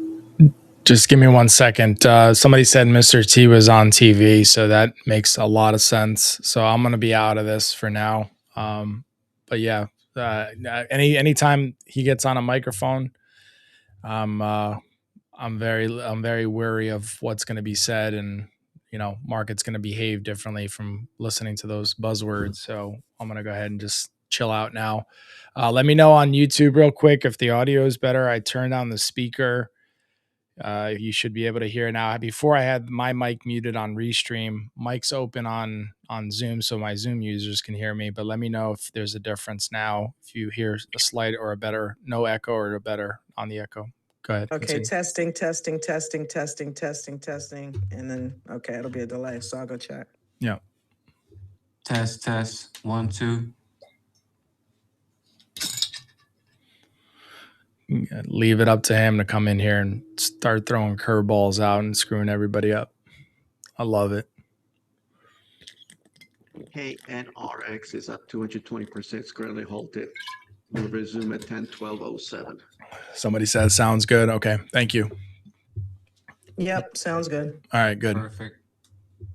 Just give me 1 second. Somebody said Mr. T was on TV, so that makes a lot of sense. So I'm gonna be out of this for now. But yeah, anytime he gets on a microphone, I'm very wary of what's going to be said, and market's going to behave differently from listening to those buzzwords. So I'm going to go ahead and just chill out now. Let me know on YouTube real quick if the audio is better. I turned on the speaker. You should be able to hear now. Before I had my mic muted on Restream, mic's open on Zoom, so my Zoom users can hear me. But let me know if there's a difference now. If you hear a slight or a better, no echo or a better on the echo. Go ahead. Okay, Continue. testing. And then, okay, it'll be a delay. So I'll go check. Yeah. Test 1 2. Leave it up to him to come in here and start throwing curveballs out and screwing everybody up. I love it. KNRX is up 220%. It's currently halted. We'll resume at 10:12:07. Somebody says sounds good. Okay. Thank you. Yep, sounds good. All right, good. Perfect.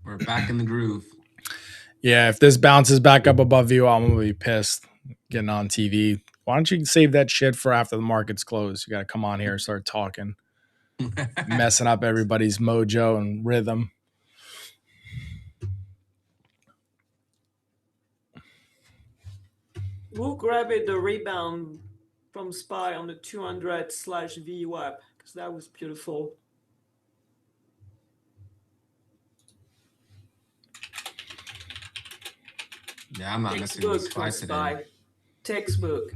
We're back in the groove. Yeah, if this bounces back up above you, I'm gonna be pissed getting on TV. Why don't you save that shit for after the market's closed? You gotta come on here and start talking, messing up everybody's mojo and rhythm. We'll grab it the rebound from SPY on the 200/VWAP because that was beautiful. Yeah, I'm not messing with Textbook from SPY SPY. today. Textbook.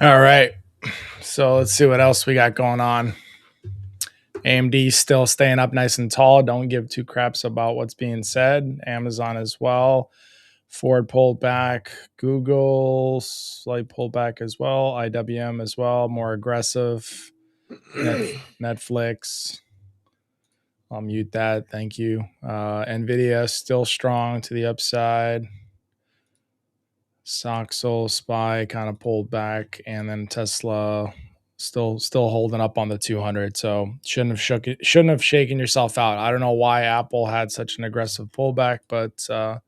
All right. So let's see what else we got going on. AMD still staying up nice and tall. Don't give two craps about what's being said. Amazon as well. Ford pulled back. Google slight pullback as well. IWM as well. More aggressive. Netflix. I'll mute that. Thank you. Nvidia still strong to the upside. Soxel SPY kind of pulled back, and then Tesla still holding up on the 200. So shouldn't have shaken yourself out. I don't know why Apple had such an aggressive pullback, but I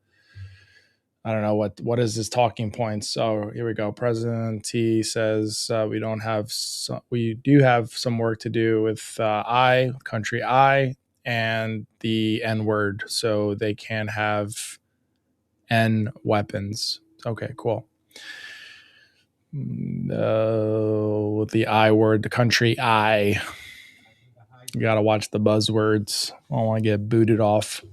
don't know what is his talking points. So here we go. President T says we do have some work to do with country I and the N word, so they can have N weapons. Okay, cool. With the I word, the country I. You gotta watch the buzzwords. I don't want to get booted off.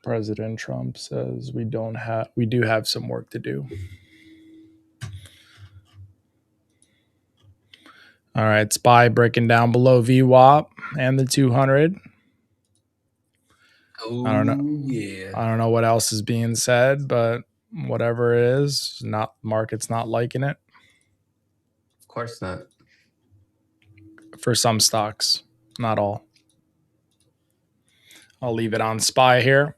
President Trump says we do have some work to do. All right, SPY breaking down below VWAP and the 200. Oh, I don't know. yeah. I don't know what else is being said, but whatever it is, market's not liking it. Of course not. For some stocks, not all. I'll leave it on SPY here.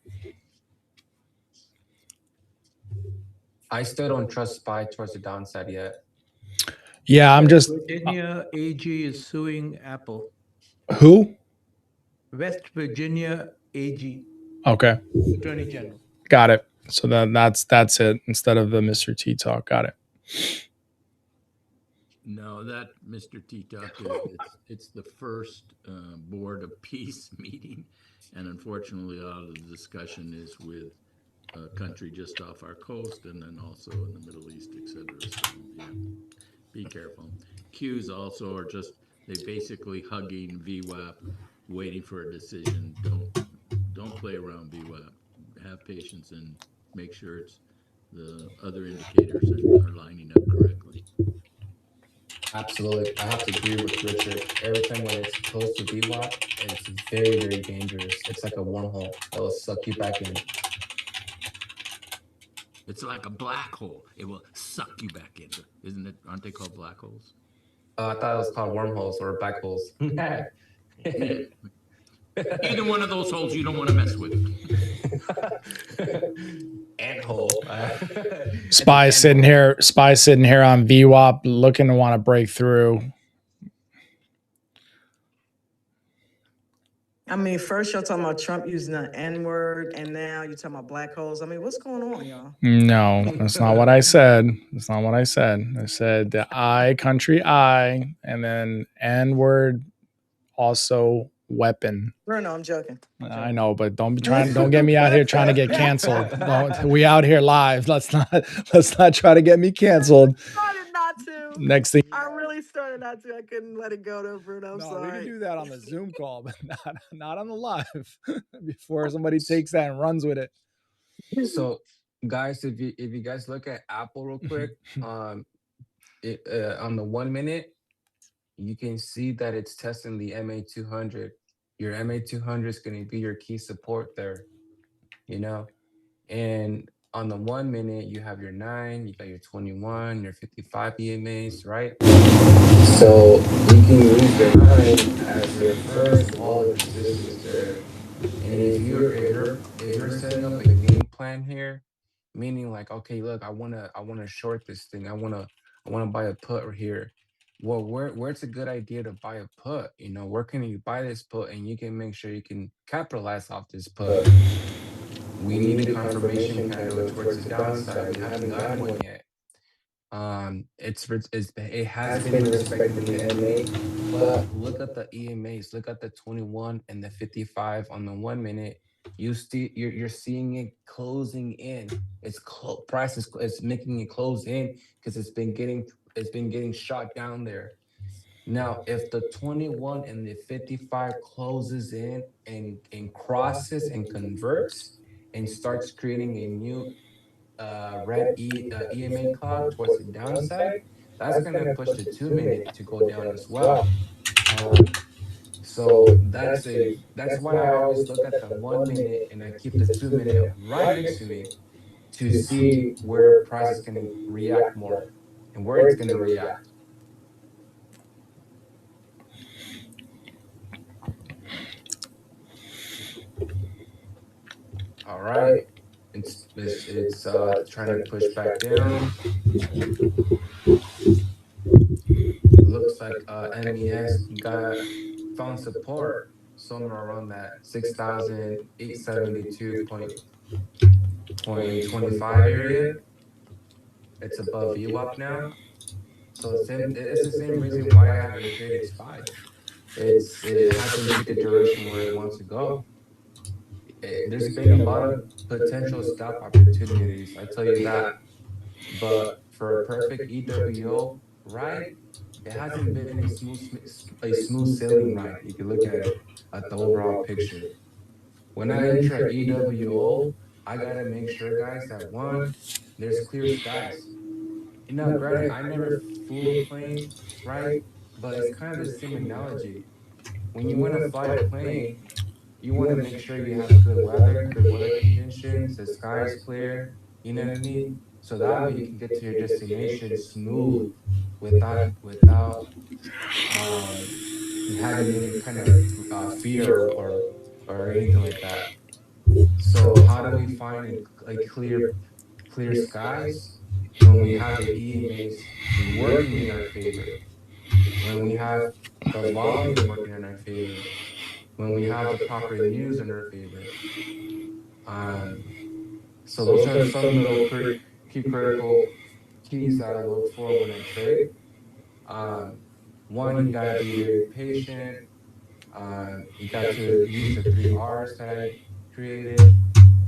I still don't trust SPY towards the downside yet. Yeah, I'm just. Virginia AG is suing Apple. Who? West Virginia AG. Okay. Attorney General. Got it. So that's it instead of the Mr. T talk. Got it. No, that Mr. T talk it's the first Board of Peace meeting, and unfortunately, a lot of the discussion is with a country just off our coast, and then also in the Middle East, etc. So yeah, be careful. Qs also are just they basically hugging VWAP, waiting for a decision. Don't play around VWAP. Have patience and make sure it's the other indicators are lining up correctly. Absolutely. I have to agree with Richard. Every time when it's close to VWAP, it's very, very dangerous. It's like a wormhole that will suck you back in. It's like a black hole. It will suck you back in. Isn't it? Aren't they called black holes? I thought it was called wormholes or black holes. Either one of those holes you don't want to mess with. Ant hole. SPY sitting here on VWAP looking to want to break through. I mean, first you're talking about Trump using the N word, and now you're talking about black holes. I mean, what's going on, y'all? No, that's not what I said. That's not what I said. I said the I, country I, and then N word, also weapon. No, I'm joking. I know, but don't get me out here trying to get canceled. We out here live. Let's not try to get me canceled. Started not to. Next thing, I really started not to. I couldn't let it go, though, Bruno. I'm sorry. We can do that on the Zoom call, but not on the live. Before somebody takes that and runs with it. So, guys, if you guys look at Apple real quick, on the 1 minute, you can see that it's testing the MA200. Your MA200 is going to be your key support there, and on the 1 minute, you have your 9, you got your 21, your 55 EMAs, right? So you can use your 9 as your first wall of resistance there. And if you're setting up a game plan here, meaning like, okay, look, I wanna short this thing. I wanna buy a put right here. Well, where it's a good idea to buy a put? Where can you buy this put and you can make sure you can capitalize off this put? We need a confirmation candle towards the downside. We haven't gotten one yet. It has been respecting the MA, but look at the EMAs. Look at the 21 and the 55 on the 1 minute. You're seeing it closing in. Price is making it close in because it's been getting shot down there. Now, if the 21 and the 55 closes in and crosses and converts and starts creating a new red EMA cloud towards the downside, that's going to push the 2 minute to go down as well. So that's why I always look at the 1 minute and I keep the 2 minute right next to me to see where price is going to react more and where it's going to react. All right. It's trying to push back down. Looks like MEX got found support somewhere around that 6,872.25 area. It's above VWAP now. So it's the same reason why I haven't traded SPY. It hasn't took a duration where it wants to go. There's been a lot of potential scalp opportunities, I tell you that. But for a perfect EWO ride, it hasn't been a smooth sailing ride. If you look at the overall picture. When I enter EWO, I gotta make sure, guys, that one, there's clear skies. Granted, I never flew a plane, right? But it's kind of the same analogy. When you want to fly a plane, you want to make sure you have good weather conditions, the sky is clear, you know what I mean? So that way you can get to your destination smooth without having any kind of fear or anything like that. So how do we find a clear skies? When we have the EMAs working in our favor, when we have the volume working in our favor, when we have the proper news in our favor. Um, so those are some little key critical keys that I look for when I trade. Um, One, you gotta be very patient. You got to use the 3 R's that I created.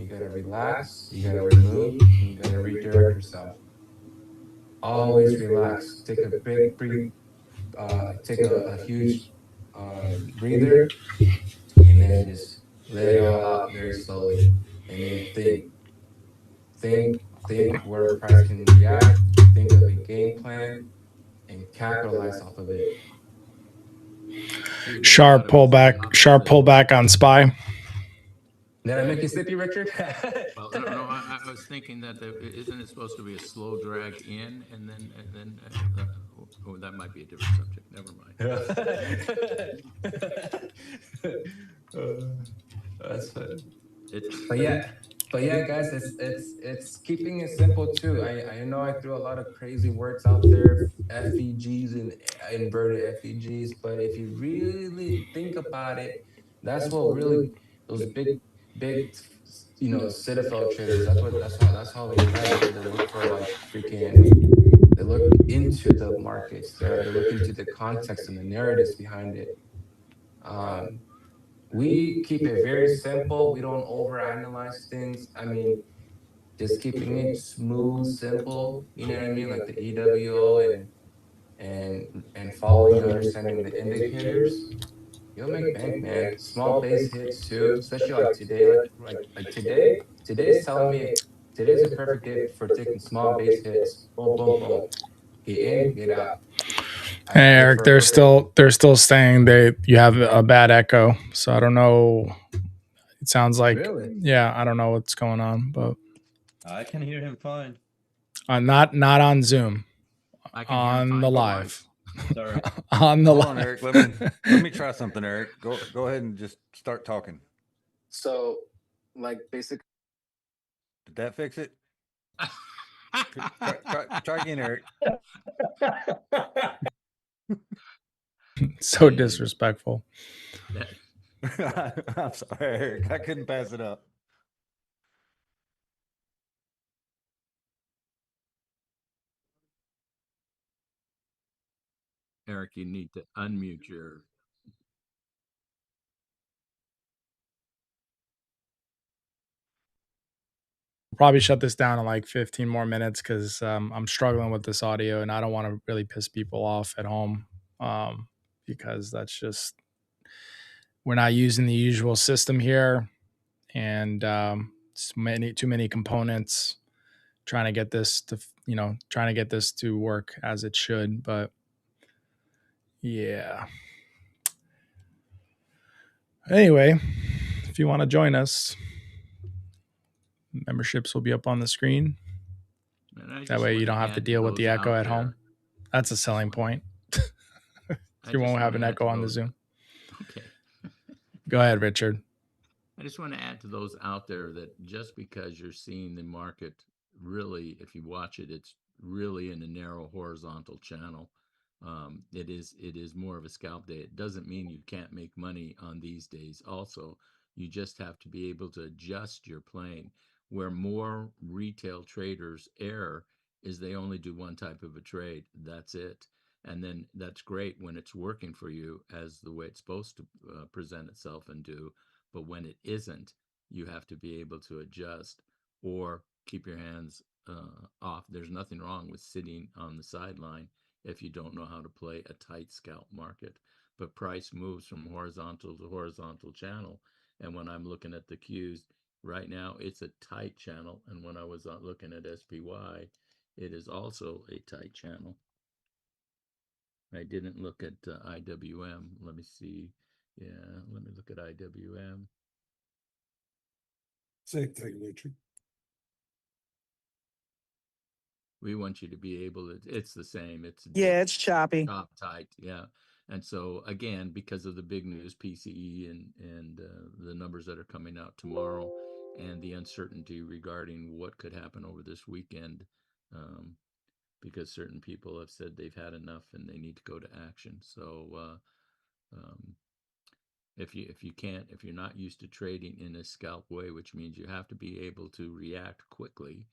You gotta relax, you gotta remove, and you gotta redirect yourself. Always relax. Take a big breathe, take a huge breather, and then just let it all out very slowly. And then think, think where price can react, think of a game plan, and capitalize off of it. Sharp pullback on SPY. Did I make you sleepy, Richard? Well, no. I was thinking that isn't it supposed to be a slow drag in, and then that might be a different subject. Never mind. That's funny. But yeah, guys, it's keeping it simple too. I know I threw a lot of crazy words out there, FEGs and inverted FEGs, but if you really think about it, that's what really those big Citadel traders. That's how they ride, because they look for like freaking. They look into the markets. They look into the context and the narratives behind it. We keep it very simple. We don't overanalyze things. I mean, just keeping it smooth, simple. You know what I mean? Like the EWO and following, understanding the indicators. You'll make bank, man. Small base hits too, especially like today. Like today. Today's telling me today's a perfect day for taking small base hits. Boom, boom, boom. Get in, get out. Hey Eric, they're still saying you have a bad echo, so I don't know. It sounds like Really? Yeah, I don't know what's going on, but I can hear him fine. not on Zoom, I can hear him fine the twice. live. Sorry. On the Hold live. on, Eric. Let me try something, Eric. Go ahead and just start talking. So, like, basically, Did that fix it? Try again, Eric. So disrespectful. I'm sorry, Eric. I couldn't pass it up. Eric, you need to unmute your. Probably shut this down in like 15 more minutes because I'm struggling with this audio and I don't want to really piss people off at home, because that's just, we're not using the usual system here, and too many components trying to get this to work as it should. But yeah. Anyway, if you want to join us, memberships will be up on the screen. That way you don't have to deal with the echo at home. That's a selling point. You won't have an echo on the Zoom. Okay. Go ahead, Richard. I just want to add to those out there that just because you're seeing the market really, if you watch it, it's really in a narrow horizontal channel. It is more of a scalp day. It doesn't mean you can't make money on these days. Also, you just have to be able to adjust your playing. Where more retail traders err is they only do one type of a trade. That's it. And then that's great when it's working for you as the way it's supposed to present itself and do. But when it isn't, you have to be able to adjust or keep your hands off. There's nothing wrong with sitting on the sideline if you don't know how to play a tight scalp market. But price moves from horizontal to horizontal channel. And when I'm looking at the cues right now, it's a tight channel. And when I was looking at SPY, it is also a tight channel. I didn't look at IWM. Let me see. Yeah, let me look at IWM. Same thing, Richard. We want you to be able to, it's the same. It's Yeah, it's choppy. top tight. Yeah. And so again, because of the big news, PCE and the numbers that are coming out tomorrow and the uncertainty regarding what could happen over this weekend, because certain people have said they've had enough and they need to go to action. So if you're not used to trading in a scalp way, which means you have to be able to react quickly,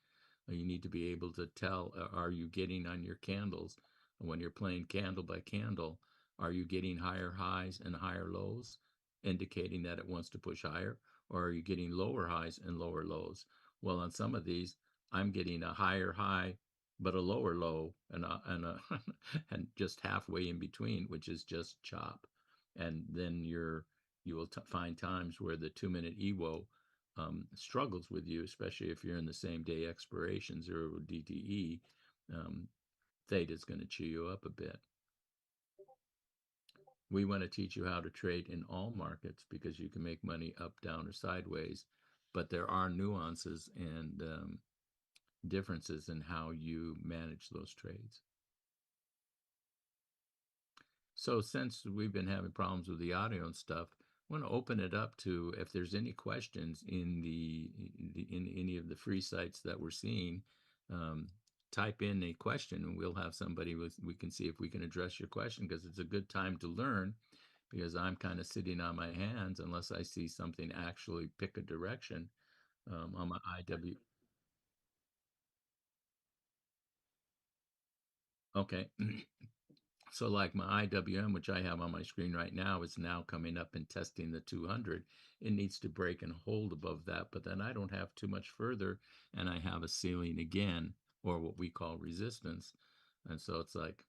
you need to be able to tell, are you getting on your candles when you're playing candle by candle? Are you getting higher highs and higher lows, indicating that it wants to push higher? Or are you getting lower highs and lower lows? Well, on some of these, I'm getting a higher high, but a lower low and just halfway in between, which is just chop. And then you will find times where the 2-minute EWO struggles with you, especially if you're in the same day expiration, 0 DTE. Theta is going to chew you up a bit. We want to teach you how to trade in all markets because you can make money up, down, or sideways, but there are nuances and differences in how you manage those trades. So since we've been having problems with the audio and stuff, I want to open it up to if there's any questions in any of the free sites that we're seeing. Type in a question and we'll have somebody we can see if we can address your question, because it's a good time to learn, because I'm kind of sitting on my hands unless I see something actually pick a direction on my IW. Okay. So like my IWM, which I have on my screen right now, is now coming up and testing the 200. It needs to break and hold above that, but then I don't have too much further and I have a ceiling again, or what we call resistance. And so it's like,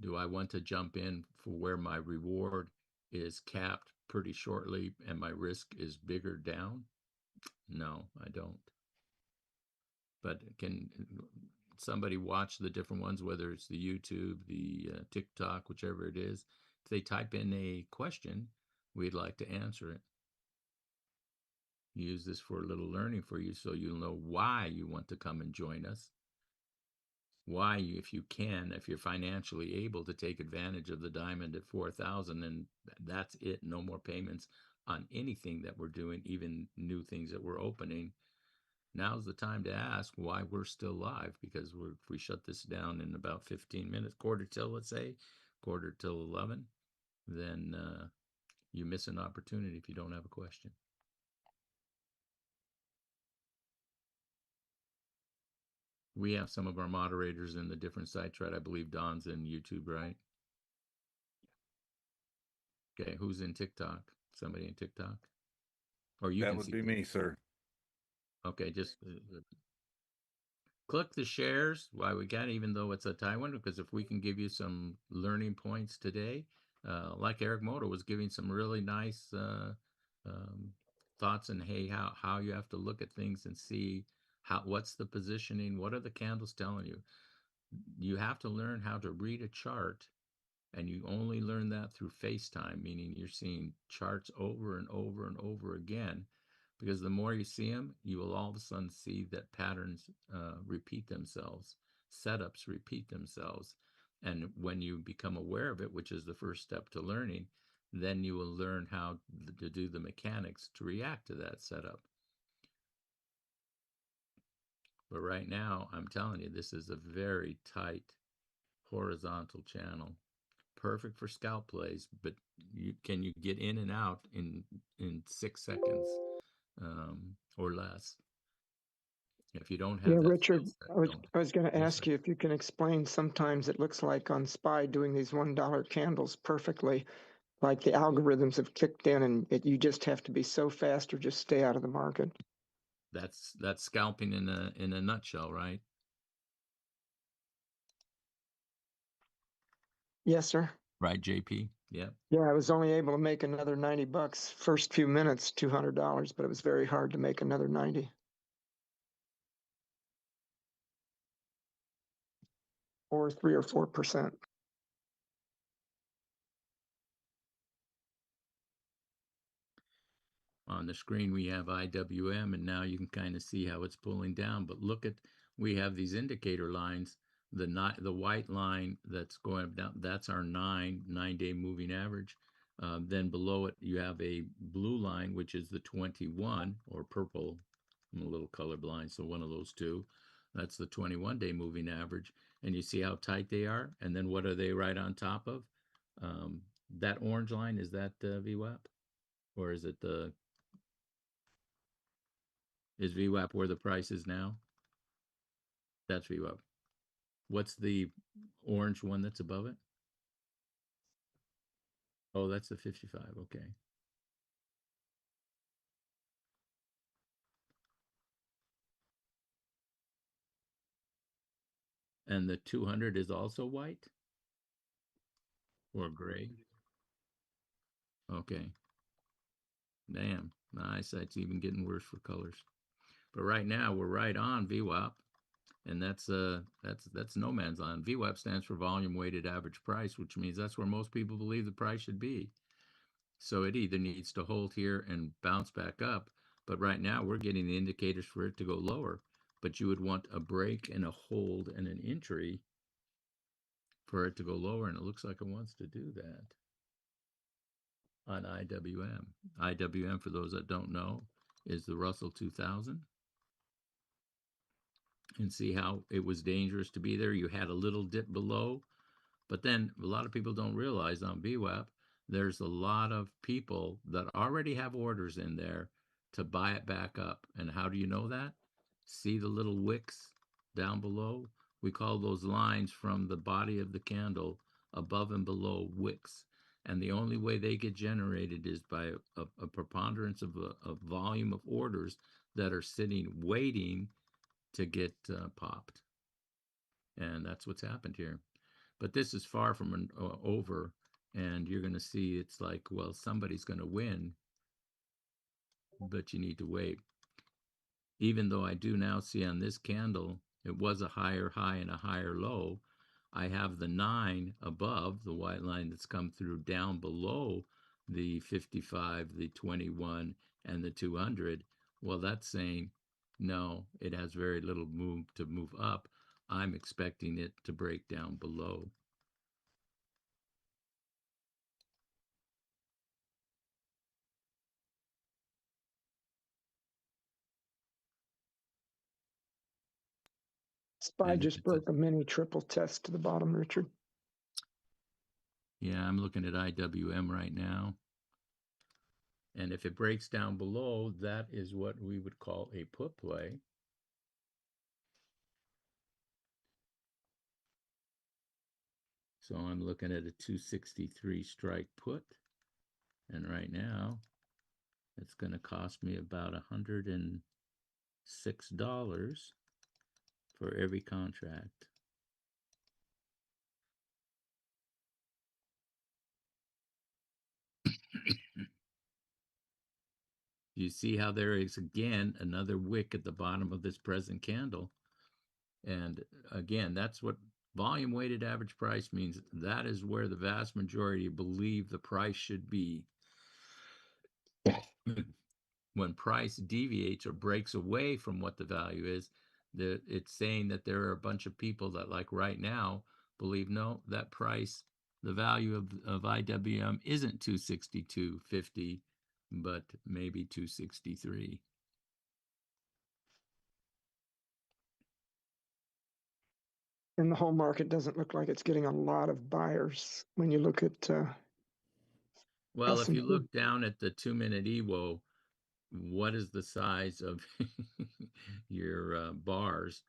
do I want to jump in for where my reward is capped pretty shortly and my risk is bigger down? No, I don't. But can somebody watch the different ones, whether it's the YouTube, the TikTok, whichever it is? If they type in a question, we'd like to answer it. Use this for a little learning for you so you'll know why you want to come and join us. Why, if you can, if you're financially able to take advantage of the diamond at 4,000, and that's it, no more payments on anything that we're doing, even new things that we're opening. Now's the time to ask why we're still live, because if we shut this down in about 15 minutes, quarter till, let's say, quarter till 11, then you miss an opportunity if you don't have a question. We have some of our moderators in the different sites, right? I believe Don's in YouTube, right? Okay, who's in TikTok? Somebody in TikTok? Or you That can would see. be me, sir. Okay, just click the shares while we got, even though it's a Taiwan, because if we can give you some learning points today, like Eric Moto was giving some really nice thoughts, and hey, how you have to look at things and see what's the positioning, what are the candles telling you. You have to learn how to read a chart, and you only learn that through FaceTime, meaning you're seeing charts over and over and over again. Because the more you see them, you will all of a sudden see that patterns repeat themselves, setups repeat themselves. And when you become aware of it, which is the first step to learning, then you will learn how to do the mechanics to react to that setup. But right now, I'm telling you, this is a very tight horizontal channel. Perfect for scalp plays, but can you get in and out in 6 seconds or less? If you don't Yeah, have that skill Richard, set, I was going to Yes, ask sir. you if you can explain. Sometimes it looks like on SPY doing these $1 candles perfectly, like the algorithms have kicked in and you just have to be so fast or just stay out of the market. That's scalping in a nutshell, right? Yes, sir. Right, JP? Yeah. Yeah, I was only able to make another $90. First few minutes, $200, but it was very hard to make another 90. Or 3 or 4%. On the screen, we have IWM, and now you can kind of see how it's pulling down. But look at, we have these indicator lines. The white line that's going down, that's our 9-day moving average. Then below it, you have a blue line, which is the 21, or purple. I'm a little colorblind, so one of those two. That's the 21-day moving average. And you see how tight they are? And then what are they right on top of? That orange line, is that VWAP? Or is it is VWAP where the price is now? That's VWAP. What's the orange one that's above it? Oh, that's the 55. Okay. And the 200 is also white or gray? Okay. Damn, my eyesight's even getting worse for colors. But right now we're right on VWAP, and that's no man's land. VWAP stands for volume weighted average price, which means that's where most people believe the price should be. So it either needs to hold here and bounce back up, but right now we're getting the indicators for it to go lower. But you would want a break and a hold and an entry for it to go lower, and it looks like it wants to do that on IWM. IWM, for those that don't know, is the Russell 2000. And see how it was dangerous to be there? You had a little dip below, but then a lot of people don't realize on VWAP, there's a lot of people that already have orders in there to buy it back up. And how do you know that? See the little wicks down below? We call those lines from the body of the candle above and below wicks. And the only way they get generated is by a preponderance of a volume of orders that are sitting waiting to get popped. And that's what's happened here. But this is far from over, and you're going to see it's like, well, somebody's going to win, but you need to wait. Even though I do now see on this candle, it was a higher high and a higher low. I have the 9 above, the white line that's come through down below the 55, the 21, and the 200. Well, that's saying, no, it has very little move to move up. I'm expecting it to break down below. SPY And if just it's a, broke a mini triple test to the bottom, Richard. yeah, I'm looking at IWM right now. And if it breaks down below, that is what we would call a put play. So I'm looking at a 263 strike put. And right now, it's going to cost me about $106 for every contract. You see how there is, again, another wick at the bottom of this present candle. And again, that's what volume weighted average price means. That is where the vast majority believe the price should be. When price deviates or breaks away from what the value is, it's saying that there are a bunch of people that, like right now, believe, no, that price the value of IWM isn't 262.50, but maybe 263. And the whole market doesn't look like it's getting a lot of buyers when you look at well, if you S&P. look down at the 2-minute EWO, what is the size of your bars?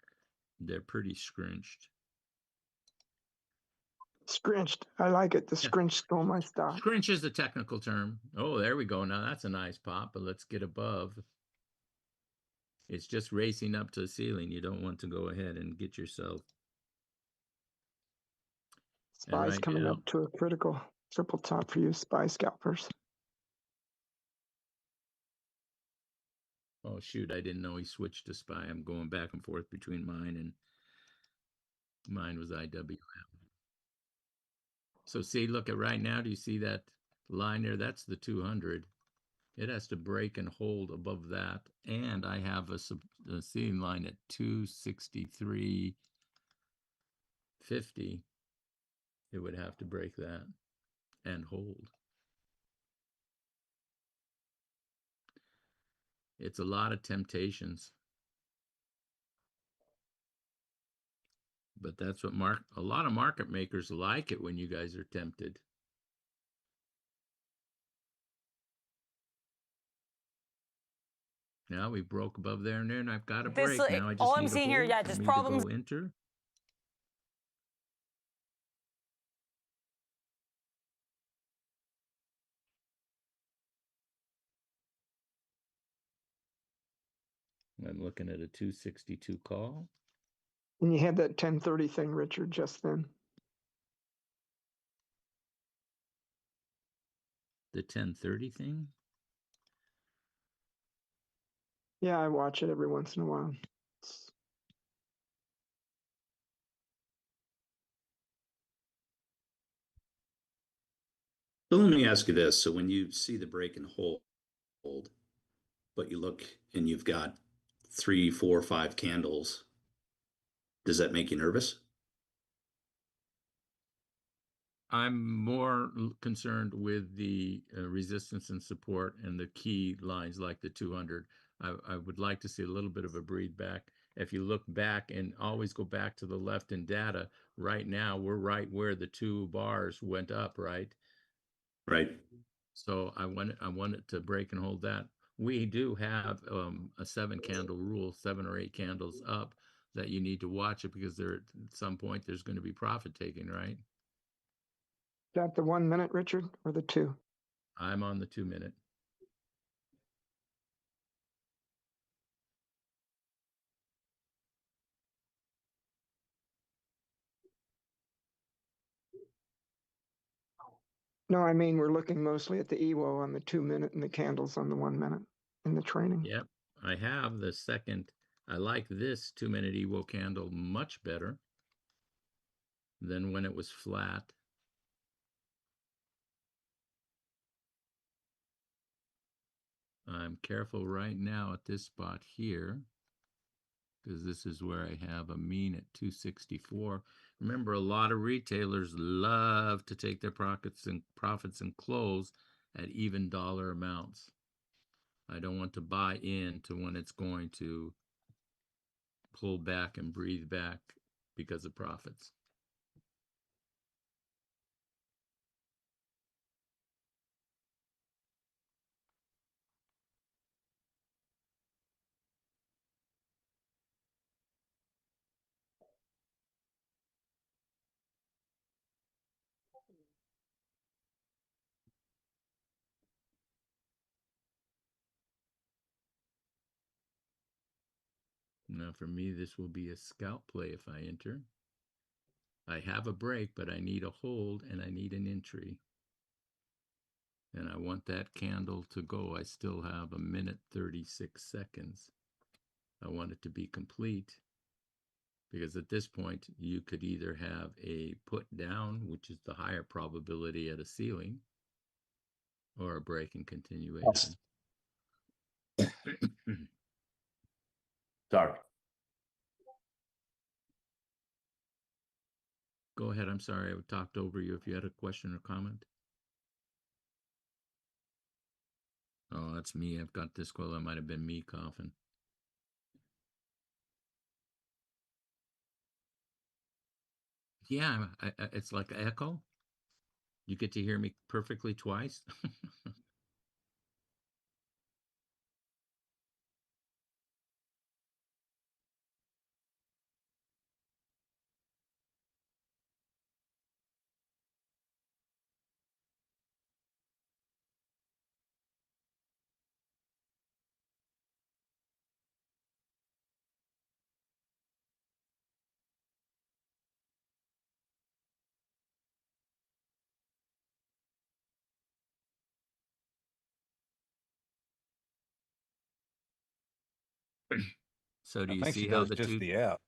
They're pretty scrunched. Scrunched. I like it. The scrunch stole my stock. Scrunch is a technical term. Oh, there we go. Now that's a nice pop, but let's get above. It's just racing up to the ceiling. You don't want to go ahead and get yourself. SPY's right coming now, up to a critical triple top for you SPY scalpers. oh shoot, I didn't know he switched to SPY. I'm going back and forth between mine and mine was IWM. So see, look at right now, do you see that line there? That's the 200. It has to break and hold above that. And I have a ceiling line at 263.50. It would have to break that and hold. It's a lot of temptations. But that's what a lot of market makers like it when you guys are tempted. Now we broke above there and I've got a break. Now I just all need I'm seeing here, yeah, just problems. Go enter. I'm looking at a 262 call. And you had that 1030 thing, Richard, just then. The 1030 thing? Yeah, I watch it every once in a while. So let me ask you this. So when you see the break and hold, but you look and you've got 3, 4, 5 candles, does that make you nervous? I'm more concerned with the resistance and support and the key lines like the 200. I would like to see a little bit of a breathe back. If you look back and always go back to the left in data, right now we're right where the 2 bars went up, right? Right. So I want it to break and hold that. We do have a 7 candle rule, 7 or 8 candles up that you need to watch it because there at some point there's going to be profit taking, right? Is that the 1 minute, Richard, or the 2? I'm on the 2 minute. No, I mean, we're looking mostly at the EWO on the 2 minute and the candles on the 1 minute in the training. Yep, I have the second. I like this 2 minute EWO candle much better than when it was flat. I'm careful right now at this spot here because this is where I have a mean at 264. Remember, a lot of retailers love to take their profits and close at even dollar amounts. I don't want to buy into when it's going to pull back and breathe back because of profits. Now for me, this will be a scalp play if I enter. I have a break, but I need a hold and I need an entry. And I want that candle to go. I still have 1 minute 36 seconds. I want it to be complete because at this point you could either have a put down, which is the higher probability at a ceiling, or a break and continuation. Sorry. Go ahead. I'm sorry. I talked over you. If you had a question or comment. Oh, that's me. I've got this. Well, that might have been me coughing. Yeah, it's like echo. You get to hear me perfectly twice. So do I you think see she how does the just the app.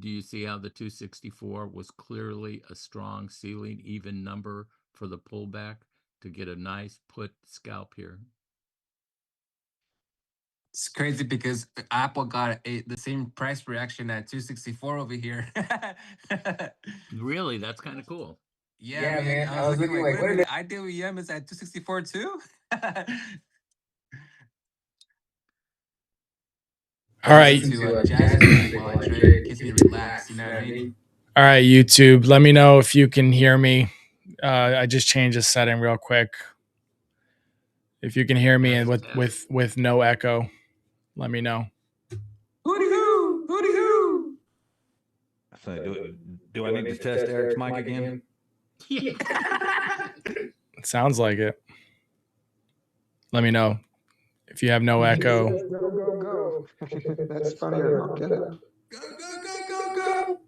Do you see how the 264 was clearly a strong ceiling, even number for the pullback to get a nice put scalp here? It's crazy because Apple got the same price reaction at 264 over here. Really, that's kind of cool. Yeah, man. I was looking like, wait a minute, IWM is at 264 too? All right. Listen to jazz music while I trade keeps me relaxed. You know what I mean? All right, YouTube. Let me know if you can hear me. I just changed the setting real quick. If you can hear me and with no echo, let me know. Hooty hoo! Hooty hoo! So do I need to test Eric's mic again? Yeah. It sounds like it. Let me know if you have no echo. Go, go, go. That's funnier. I'll get it. Go, go, go, go, go!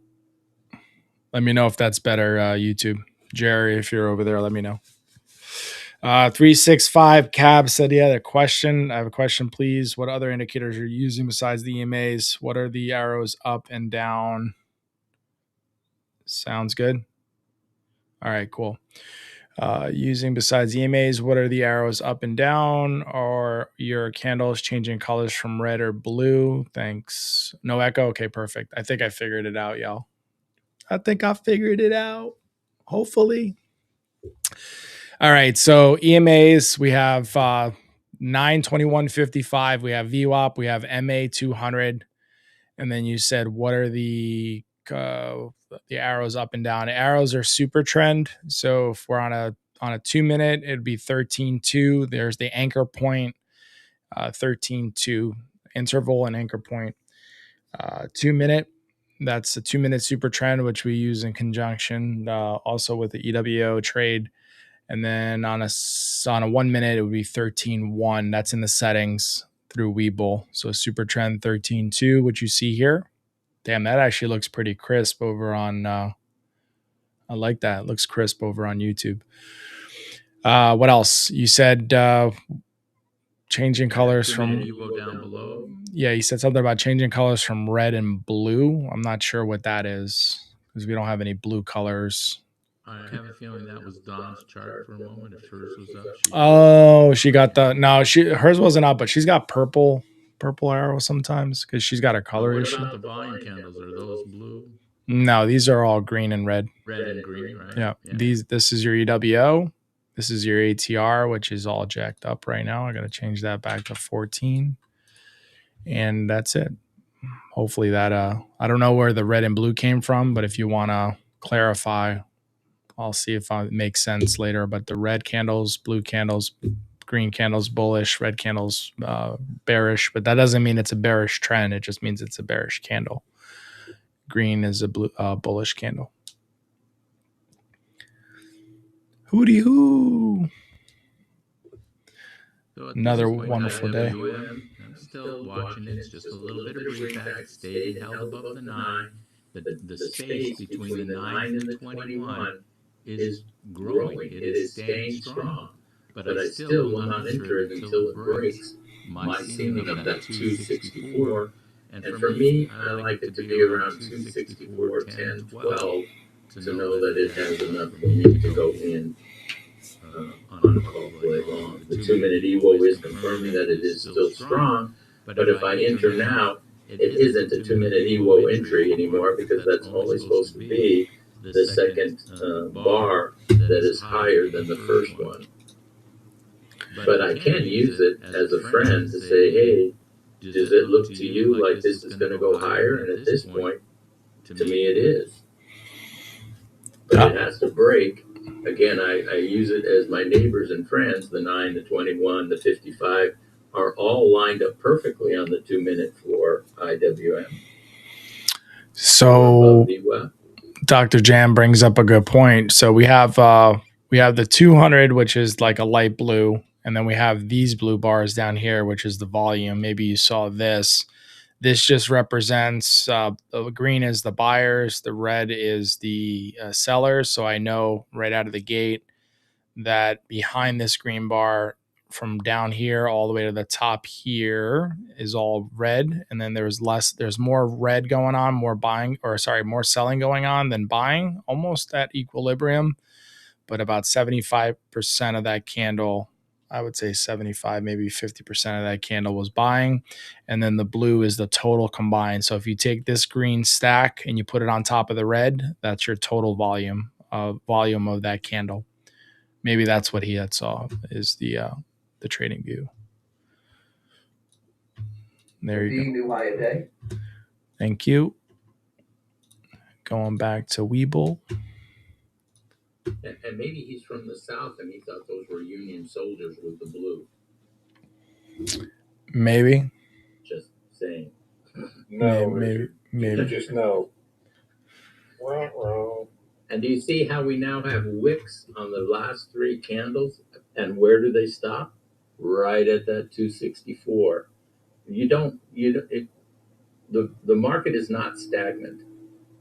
Let me know if that's better, YouTube. Jerry, if you're over there, let me know. 365 Cab said he had a question. I have a question, please. What other indicators are you using besides the EMAs? What are the arrows up and down? Sounds good. All right, cool. Using besides EMAs, what are the arrows up and down? Are your candles changing colors from red or blue? Thanks. No echo? Okay, perfect. I think I figured it out, y'all. I think I figured it out. Hopefully. All right. So EMAs, we have 921.55. We have VWAP. We have MA 200. And then you said, what are the arrows up and down? Arrows are super trend. So if we're on a 2-minute, it'd be 13.2. There's the anchor point, 13.2 interval and anchor point. 2-minute, that's a 2-minute super trend, which we use in conjunction also with the EWO trade. And then on a 1-minute, it would be 13.1. That's in the settings through Webull. So super trend 13.2, which you see here. Damn, that actually looks pretty crisp over on. I like that. It looks crisp over on YouTube. What else? You said changing colors from. You go down below. Yeah, you said something about changing colors from red and blue. I'm not sure what that is because we don't have any blue colors. I have a feeling that was Dawn's chart for a moment. If hers was up, she got the hers wasn't up, but she's got purple arrow sometimes because she's got a color issue. What about the volume candles? Are those blue? No, these are all green and red. Red and green, right? Yeah. This is your EWO. This is your ATR, which is all jacked up right now. I got to change that back to 14. And that's it. Hopefully that I don't know where the red and blue came from, but if you want to clarify, I'll see if it makes sense later. But the red candles, blue candles, green candles bullish, red candles bearish, but that doesn't mean it's a bearish trend. It just means it's a bearish candle. Green is a bullish candle. Hooty hoo. So another wonderful day. I'm still watching it. It's just a little bit of brief back. It stayed and held above the 9. The space between the 9 and the 21 is growing. It is staying strong. But I still will not enter it until it breaks my ceiling of that 264. And for me, I like it to be around 264, 10, 12 to know that it has enough for me to go in on a couple leg long. The 2-minute EWO is confirming that it is still strong, but if I enter now, it isn't a 2-minute EWO entry anymore because that's only supposed to be the second bar that is higher than the first one. But I can use it as a friend to say, hey, does it look to you like this is going to go higher? And at this point, to me, it is. But it has to break. Again, I use it as my neighbors and friends, the 9, the 21, the 55, are all lined up perfectly on the 2-minute floor IWM. So Dr. Jam brings up a good point. So we have the 200, which is like a light blue, and then we have these blue bars down here, which is the volume. Maybe you saw this. This just represents the green is the buyers, the red is the sellers. So I know right out of the gate that behind this green bar, from down here all the way to the top here, is all red, and then there's more red going on, more selling going on than buying, almost at equilibrium. But about 75% of that candle, I would say 75, maybe 50% of that candle was buying, and then the blue is the total combined. So if you take this green stack and you put it on top of the red, that's your total volume of that candle. Maybe that's what he had saw, is the trading view. There you go. Thank you. Going back to Weeble. And maybe he's from the South and he thought those were Union soldiers with the blue. Maybe. Just saying. No, maybe. Just no. And do you see how we now have wicks on the last 3 candles? And where do they stop? Right at that 264. The market is not stagnant.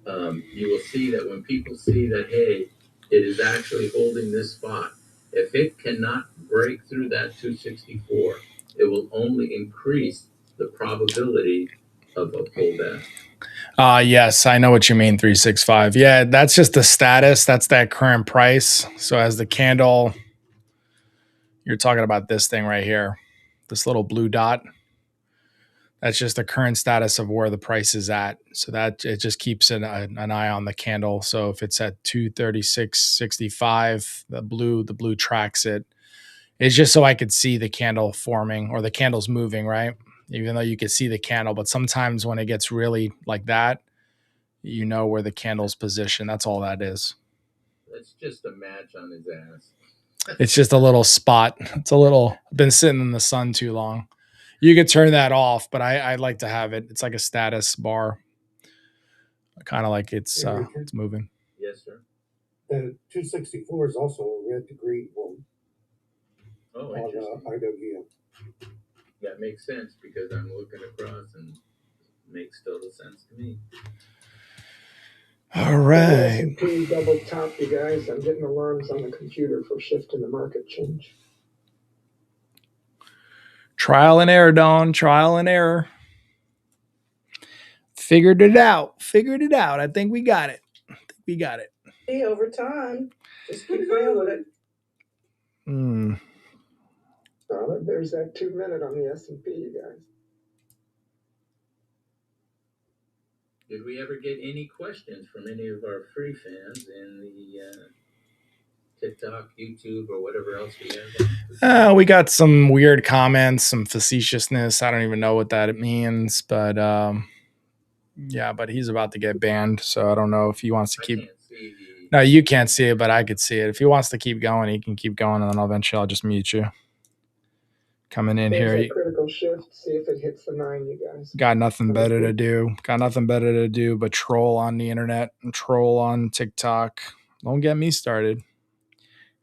You will see that when people see that, hey, it is actually holding this spot. If it cannot break through that 264, it will only increase the probability of a pullback. Yes, I know what you mean, 365. Yeah, that's just the status. That's that current price. So as the candle, you're talking about this thing right here, this little blue dot. That's just the current status of where the price is at. So that it just keeps an eye on the candle. So if it's at 236.65, the blue tracks it. It's just so I could see the candle forming or the candle's moving, right? Even though you could see the candle, but sometimes when it gets really like that, you know where the candle's position. That's all that is. That's just a match on his ass. It's just a little spot. It's a little been sitting in the sun too long. You could turn that off, but I like to have it. It's like a status bar, kind of like it's moving. Yes, sir. The 264 is also a red to green one. Oh, on interesting. IWM. That makes sense because I'm looking across and makes total sense to me. All right. S&P double top, you guys. I'm getting alarms on the computer for shift in the market change. Trial and error, Dawn. Trial and error. Figured it out. I think we got it. Hey, over time. Just keep playing with it. There's that 2-minute on the S&P, you guys. Did we ever get any questions from any of our free fans in the TikTok, YouTube, or whatever else we have? We got some weird comments, some facetiousness. I don't even know what that means, but yeah, but he's about to get banned, so I don't know if he wants to keep. No, you can't see it, but I could see it. If he wants to keep going, he can keep going, and then eventually I'll just mute you. Coming in There's here, a critical shift. See if it hits the 9, you guys. got nothing better to do. But troll on the internet and troll on TikTok. Don't get me started.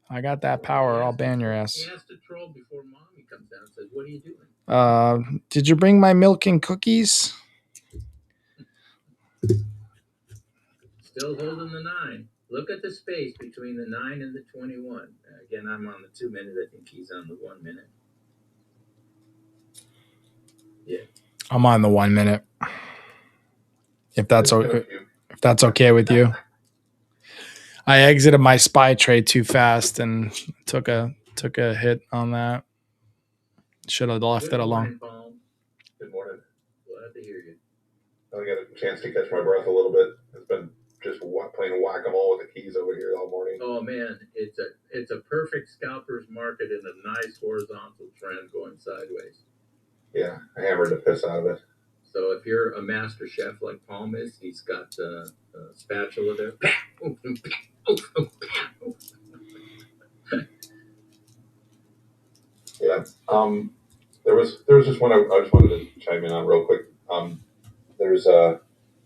I got that power. I'll ban your ass. He has to troll before mommy comes down and says, "What are you doing?" Did you bring my milk and cookies? Still holding the 9. Look at the space between the 9 and the 21. Again, I'm on the 2-minute. I think he's on the 1 minute. Yeah. I'm on the 1 minute. If that's okay with you. I exited my SPY trade too fast and took a hit on that. Should have left it alone. Good morning. Glad to hear you. I got a chance to catch my breath a little bit. It's been just playing whack-a-mole with the keys over here all morning. Oh man, it's a perfect scalper's market in a nice horizontal trend going sideways. Yeah, I hammered the piss out of it. So if you're a master chef like Palm is, he's got a spatula there. Yeah. There was just one I just wanted to chime in on real quick. There's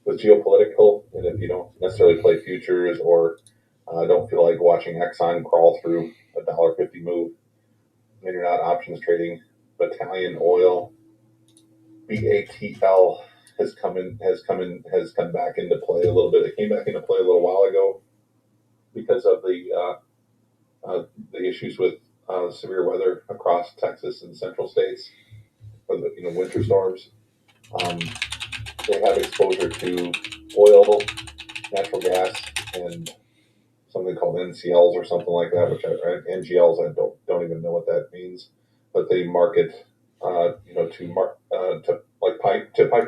with geopolitical, and if you don't necessarily play futures or don't feel like watching Exxon crawl through $1.50 move, and you're not options trading, Battalion Oil, BATL has come back into play a little bit. It came back into play a little while ago because of the issues with severe weather across Texas and central states for the winter storms. They have exposure to oil, natural gas, and something called NCLs or something like that, which NGLs I don't even know what that means, but they market to pipe.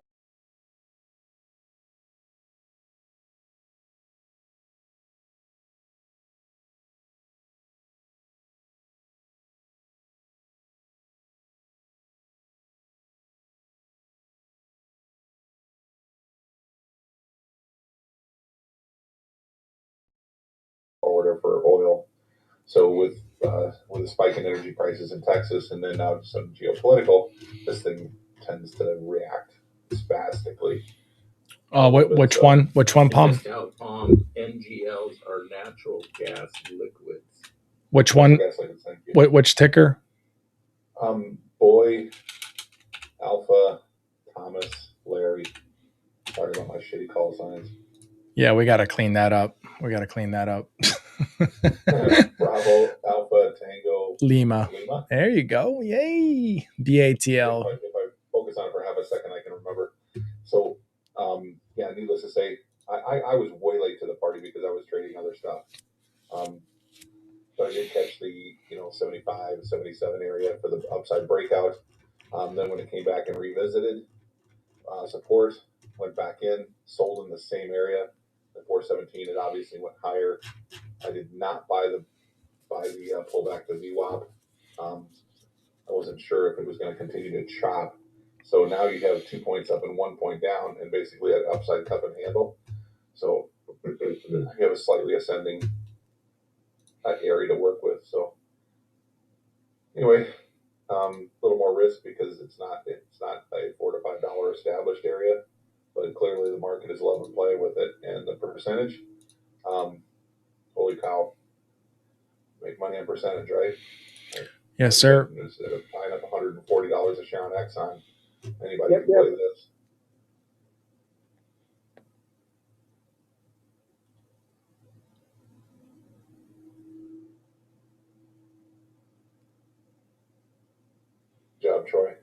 Order for oil. So with the spike in energy prices in Texas, and then now some geopolitical, this thing tends to react spastically. Which one? Which one, Palm? Palm NGLs are natural gas liquids. Which one? Which ticker? Boy, Alpha, Thomas, Larry. Sorry about my shitty call signs. Yeah, we got to clean that up. Bravo, Alpha, Tango, Lima. There you go. Yay. BATL. If I focus on it for half a second, I can remember. So, yeah, needless to say, I was way late to the party because I was trading other stuff. But I did catch the 75, 77 area for the upside breakout. Then when it came back and revisited support, went back in, sold in the same area. The 417, it obviously went higher. I did not buy the pullback to VWAP. I wasn't sure if it was going to continue to chop. So now you have 2 points up and 1 point down, and basically an upside cup and handle. So you have a slightly ascending area to work with. So anyway, a little more risk because it's not a $4 to $5 established area, but clearly the market is love and play with it, and the percentage. Holy cow! Make money on percentage, right? Yes, sir. Instead of buying up $140 a share on Exxon, anybody can play this. Good job, Troy.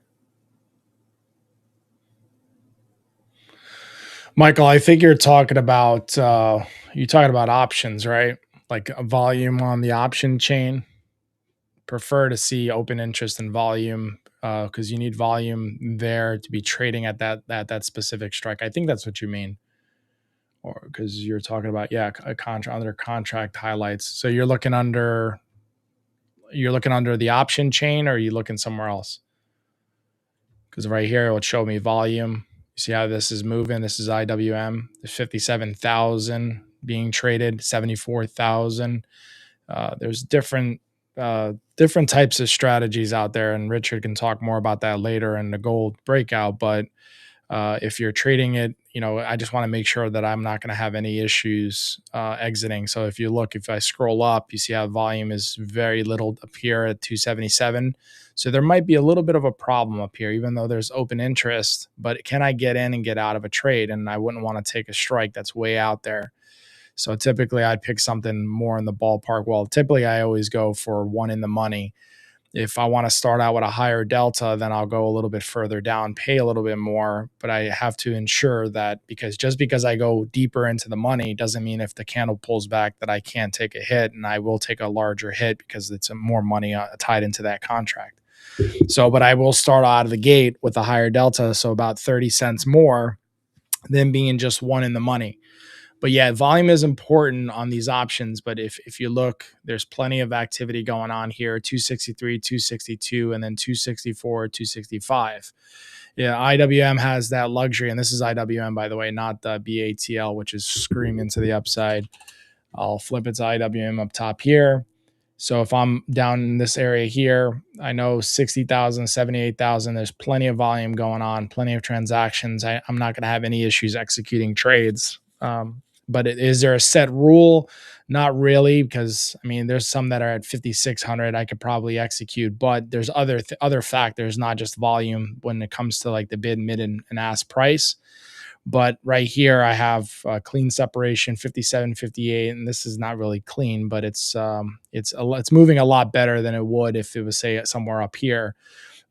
Michael, I think you're talking about options, right? Like a volume on the option chain. Prefer to see open interest and volume because you need volume there to be trading at that specific strike. I think that's what you mean, or because you're talking about a contract under contract highlights. So you're looking under the option chain, or are you looking somewhere else? Because right here it would show me volume. You see how this is moving? This is IWM. There's 57,000 being traded, 74,000. There's different types of strategies out there, and Richard can talk more about that later in the gold breakout. But if you're trading it, I just want to make sure that I'm not going to have any issues exiting. So if I scroll up, you see how volume is very little up here at 277. So there might be a little bit of a problem up here, even though there's open interest. But can I get in and get out of a trade? And I wouldn't want to take a strike that's way out there. So typically I'd pick something more in the ballpark. Well, typically I always go for one in the money. If I want to start out with a higher delta, then I'll go a little bit further down, pay a little bit more, but I have to ensure that because I go deeper into the money doesn't mean if the candle pulls back that I can't take a hit, and I will take a larger hit because it's more money tied into that contract. So, but I will start out of the gate with a higher delta, so about 30 cents more. than being just one in the money. But yeah, volume is important on these options. But if you look, there's plenty of activity going on here: 263, 262, and then 264, 265. Yeah, IWM has that luxury, and this is IWM, by the way, not the BATL, which is screaming to the upside. I'll flip it to IWM up top here. So if I'm down in this area here, I know 60,000, 78,000, there's plenty of volume going on, plenty of transactions. I'm not going to have any issues executing trades. But is there a set rule? Not really, because I mean, there's some that are at 5,600 I could probably execute, but there's other factors, not just volume, when it comes to like the bid, mid, and ask price. But right here, I have clean separation 57, 58, and this is not really clean, but it's moving a lot better than it would if it was, say, somewhere up here.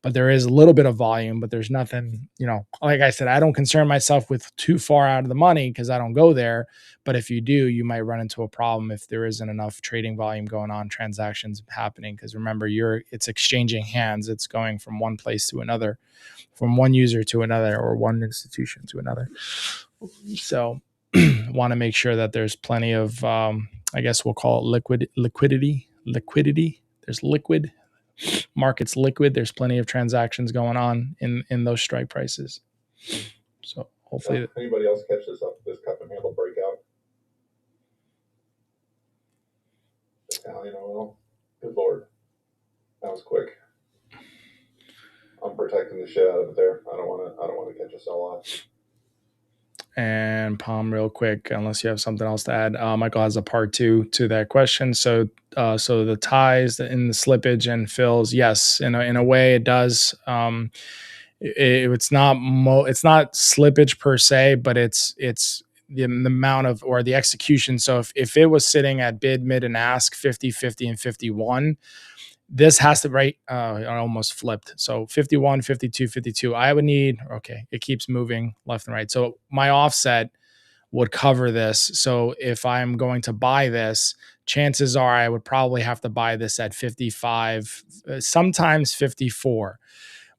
But there is a little bit of volume, but there's nothing, like I said, I don't concern myself with too far out of the money because I don't go there. But if you do, you might run into a problem if there isn't enough trading volume going on, transactions happening. Because remember, it's exchanging hands. It's going from one place to another, from one user to another, or one institution to another. So want to make sure that there's plenty of, I guess we'll call it liquidity. There's liquid. Market's liquid. There's plenty of transactions going on in those strike prices. So hopefully, anybody else catch this cup and handle breakout? Italian oil. Good Lord, that was quick. I'm protecting the shit out of it there. I don't want to catch a sell off. And Palm, real quick, unless you have something else to add, Michael has a part 2 to that question. So the ties in the slippage and fills, yes, in a way it does. It's not slippage per se, but it's the amount of, or the execution. So if it was sitting at bid, mid, and ask 50, 50, and 51, this has to, right? I almost flipped. So 51, 52, 52. I would need, okay, it keeps moving left and right. So my offset would cover this. So if I'm going to buy this, chances are I would probably have to buy this at 55, sometimes 54.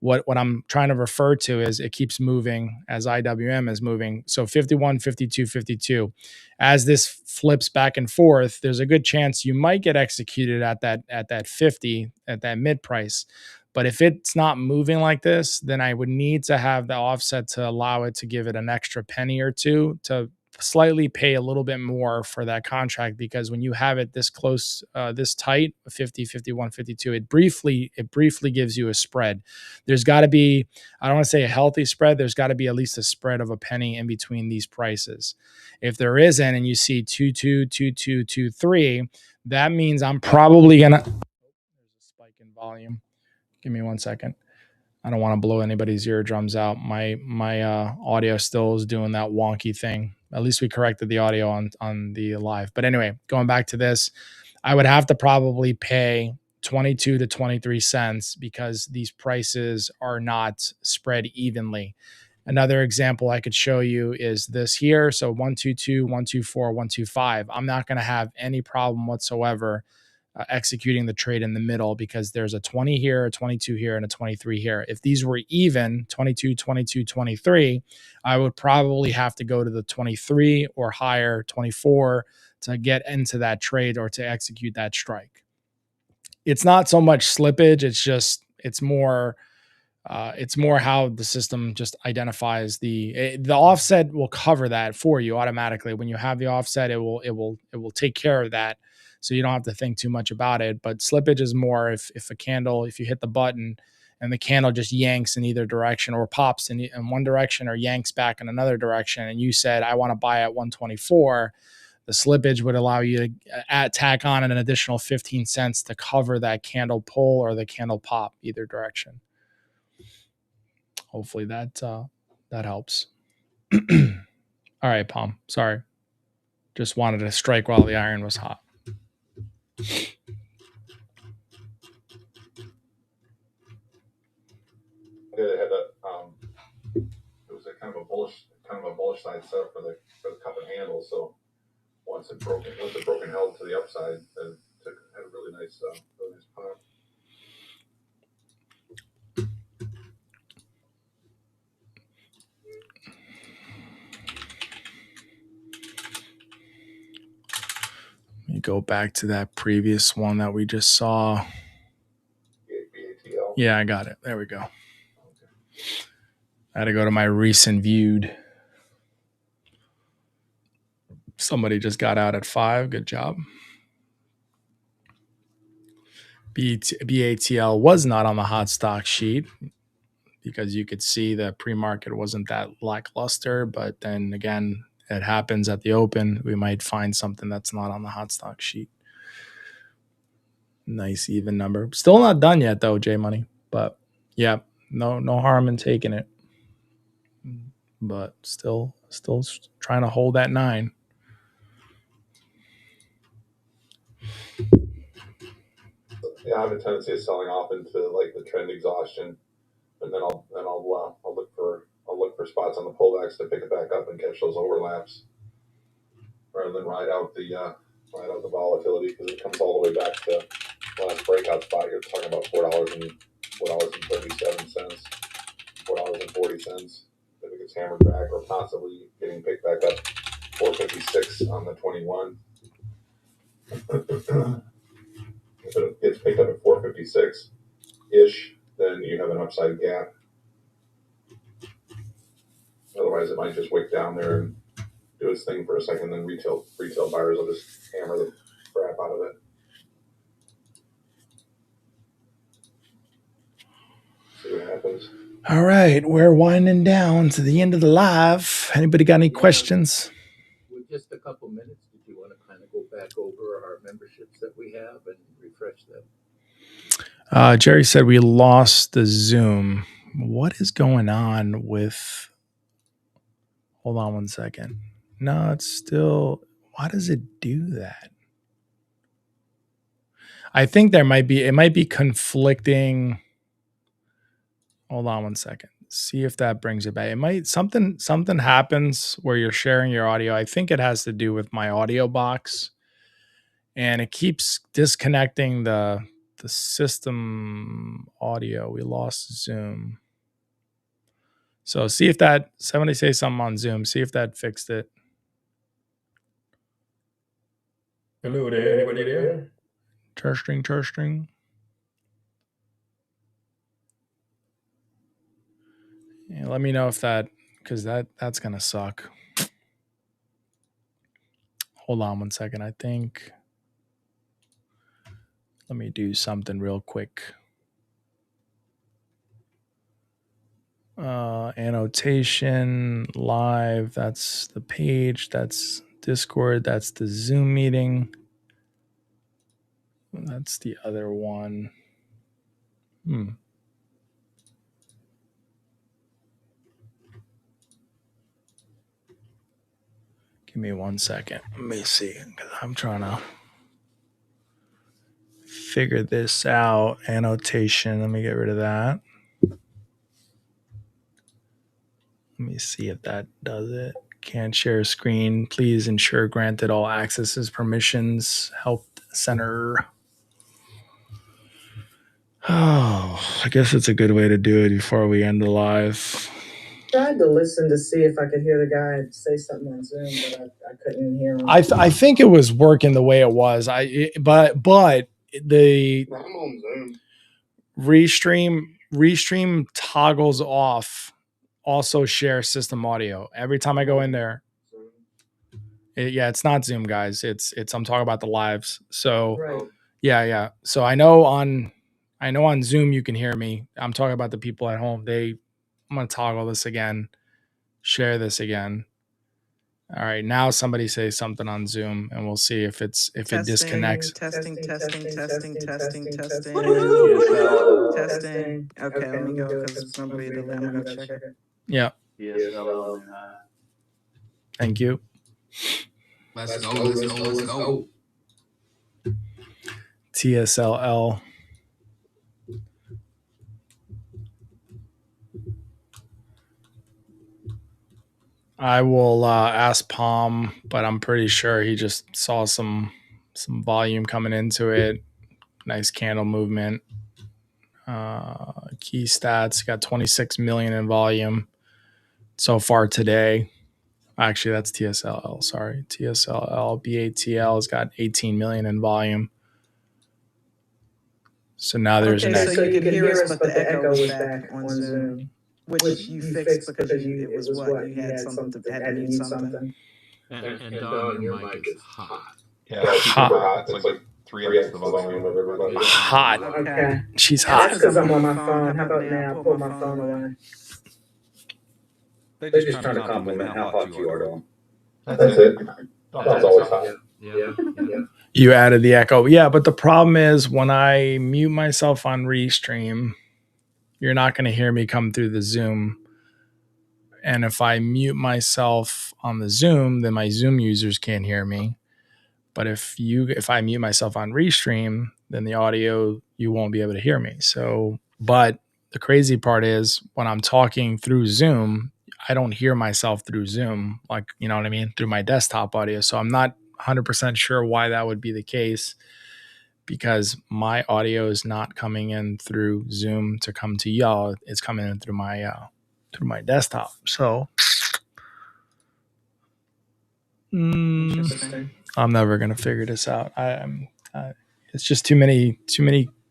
What I'm trying to refer to is it keeps moving as IWM is moving. So 51, 52, 52. As this flips back and forth, there's a good chance you might get executed at that 50, at that mid price. But if it's not moving like this, then I would need to have the offset to allow it to give it an extra penny or two to slightly pay a little bit more for that contract, because when you have it this close, this tight, 50, 51, 52, it briefly gives you a spread. There's got to be, I don't want to say a healthy spread, there's got to be at least a spread of a penny in between these prices. If there isn't, and you see 22, 22, 23, that means I'm probably gonna, there's a spike in volume. Give me 1 second. I don't want to blow anybody's eardrums out. My audio still is doing that wonky thing. At least we corrected the audio on the live. But anyway, going back to this, I would have to probably pay 22 to 23 cents because these prices are not spread evenly. Another example I could show you is this here. So 122, 124, 125. I'm not going to have any problem whatsoever executing the trade in the middle because there's a 20 here, a 22 here, and a 23 here. If these were even 22, 22, 23, I would probably have to go to the 23 or higher, 24, to get into that trade or to execute that strike. It's not so much slippage. It's more how the system just identifies the offset will cover that for you automatically. When you have the offset, it will take care of that. So you don't have to think too much about it. But slippage is more if you hit the button and the candle just yanks in either direction or pops in one direction or yanks back in another direction, and you said, I want to buy at 124, the slippage would allow you to tack on an additional 15 cents to cover that candle pull or the candle pop either direction. Hopefully that helps. All right, Palm. Sorry. Just wanted to strike while the iron was hot. They had it was a kind of a bullish side setup for the cup and handle. So once it broke and held to the upside, then had a really nice pop. go back to that previous one that we just saw. BATL. Yeah, I got it. There we go. I had to go to my recent viewed. Somebody just got out at 5. Good job. BATL was not on the hot stock sheet because you could see the pre-market wasn't that lackluster. But then again, it happens at the open. We might find something that's not on the hot stock sheet. Nice even number. Still not done yet though, J Money. But yeah, no harm in taking it. But still trying to hold that 9. Yeah, I have a tendency of selling off into like the trend exhaustion, and then I'll look for spots on the pullbacks to pick it back up and catch those overlaps, rather than ride out the volatility, because it comes all the way back to the last breakout spot. You're talking about $4.37, $4.40 if it gets hammered back, or possibly getting picked back up 456 on the 21. If it gets picked up at 456 ish, then you have an upside gap. Otherwise, it might just wick down there and do its thing for a second. Then retail buyers will just hammer the crap out of it. See what happens. All right, we're winding down to the end of the live. Anybody got any questions? With just a couple minutes, did you want to kind of go back over our memberships that we have and refresh them? Jerry said we lost the Zoom. What is going on with... Hold on one second. No, it's still... Why does it do that? I think it might be conflicting. Hold on one second. See if that brings it back. It might something happens where you're sharing your audio. I think it has to do with my audio box, and it keeps disconnecting the system audio. We lost Zoom. So see if that, somebody say something on Zoom. See if that fixed it. Hello there, anybody there? Churstring. Yeah, let me know if that, because that's gonna suck. Hold on one second. I think, let me do something real quick. Annotation live. That's the page. That's Discord. That's the Zoom meeting. That's the other one. Give me 1 second. Let me see. I'm trying to figure this out. Annotation. Let me get rid of that. Let me see if that does it. Can't share screen. Please ensure granted all accesses, permissions. Help center. Oh, I guess it's a good way to do it before we end the live. Tried to listen to see if I could hear the guy say something on Zoom, but I couldn't hear him. I think it was working the way it was. But the I'm on Zoom. Restream toggles off also share system audio. Every time I go in there, it's not Zoom, guys. It's I'm talking about the lives. So Right. yeah. So I know on Zoom you can hear me. I'm talking about the people at home. I'm gonna toggle this again, share this again. All right, now somebody say something on Zoom, and we'll see if it disconnects. Testing. Woohoo! Testing. Okay, let me go because it's gonna be a delay. I'm gonna go check it. Yeah. TSLL. Thank you. Let's go. TSLL. I will ask Palm, but I'm pretty sure he just saw some volume coming into it. Nice candle movement. Key stats got 26 million in volume so far today. Actually, that's TSLL. Sorry, TSLL BATL has got 18 million in volume. So now there's Okay, an so you could hear us, but the echo was back on Zoom, which you fixed because it was what? You had had to mute something. And Don, your mic is hot. Yeah, it's super hot. It's like 3x the volume of everybody. Hot. Okay. She's That's hot. because I'm on my phone. How about now? I pull my phone away. They're just trying to compliment how hot you are to them. That's it. Don's always hot. Yeah. You added the echo. Yeah, but the problem is when I mute myself on Restream, you're not going to hear me come through the Zoom. And if I mute myself on the Zoom, then my Zoom users can't hear me. But if I mute myself on Restream, then the audio, you won't be able to hear me. So, but the crazy part is when I'm talking through Zoom, I don't hear myself through Zoom, like, you know what I mean, through my desktop audio. So I'm not 100% sure why that would be the case, because my audio is not coming in through Zoom to come to y'all. It's coming in through my desktop. So Interesting. I'm never gonna figure this out. It's just too many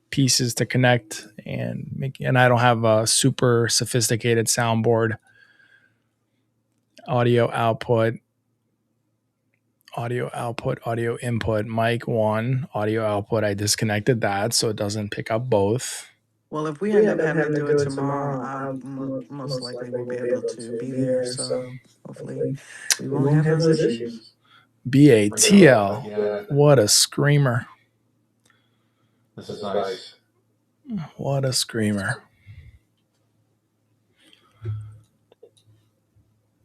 pieces to connect and I don't have a super sophisticated soundboard. Audio output, audio input, mic one, audio output. I disconnected that so it doesn't pick up both. Well, if we end up having to do it tomorrow, I most likely will be able to be there. So hopefully we won't have those issues. BATL. Yeah. What a screamer. This is nice. What a screamer.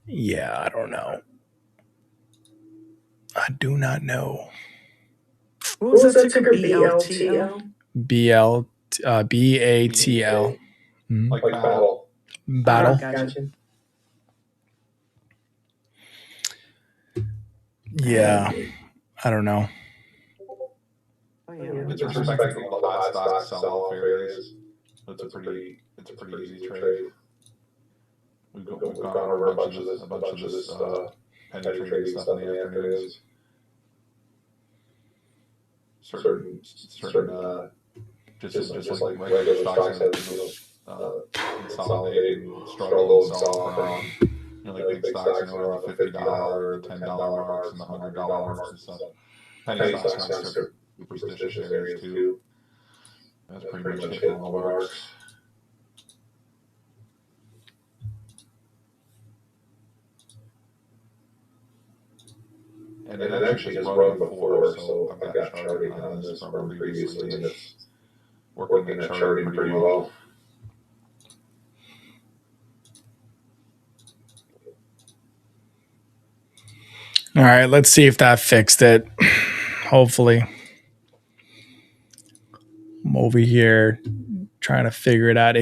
Yeah, I don't know. I do not know. What was that ticker? BLTL? BATL. Like battle. Battle. Gotcha. Yeah, I don't know. Oh, yeah. It's respecting all the hot stocks, sell-off areas. It's a pretty easy trade. We've gone over a bunch of this penny trading stuff in the afternoons. Certain just like regular stocks consolidate and struggle and sell off around, like big stocks, around the $50 and $10 marks and the $100 marks and stuff. Penny stocks around certain superstitious areas too. That's pretty much hitting all the marks. And it actually has run before, so I've got charting on this from previously, and it's working at charting pretty well. All right, let's see if that fixed it. Hopefully. I'm over here trying to figure it out.